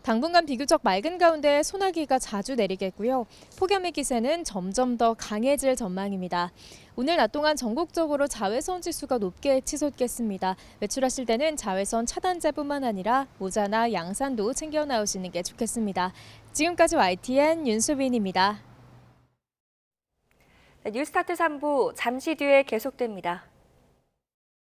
당분간 비교적 맑은 가운데 소나기가 자주 내리겠고요. 폭염의 기세는 점점 더 강해질 전망입니다. 오늘 낮 동안 전국적으로 자외선 지수가 높게 치솟겠습니다. 외출하실 때는 자외선 차단제뿐만 아니라 모자나 양산도 챙겨 나오시는 게 좋겠습니다. 지금까지 YTN 윤수빈입니다. 뉴스타트 3부 잠시 뒤에 계속됩니다.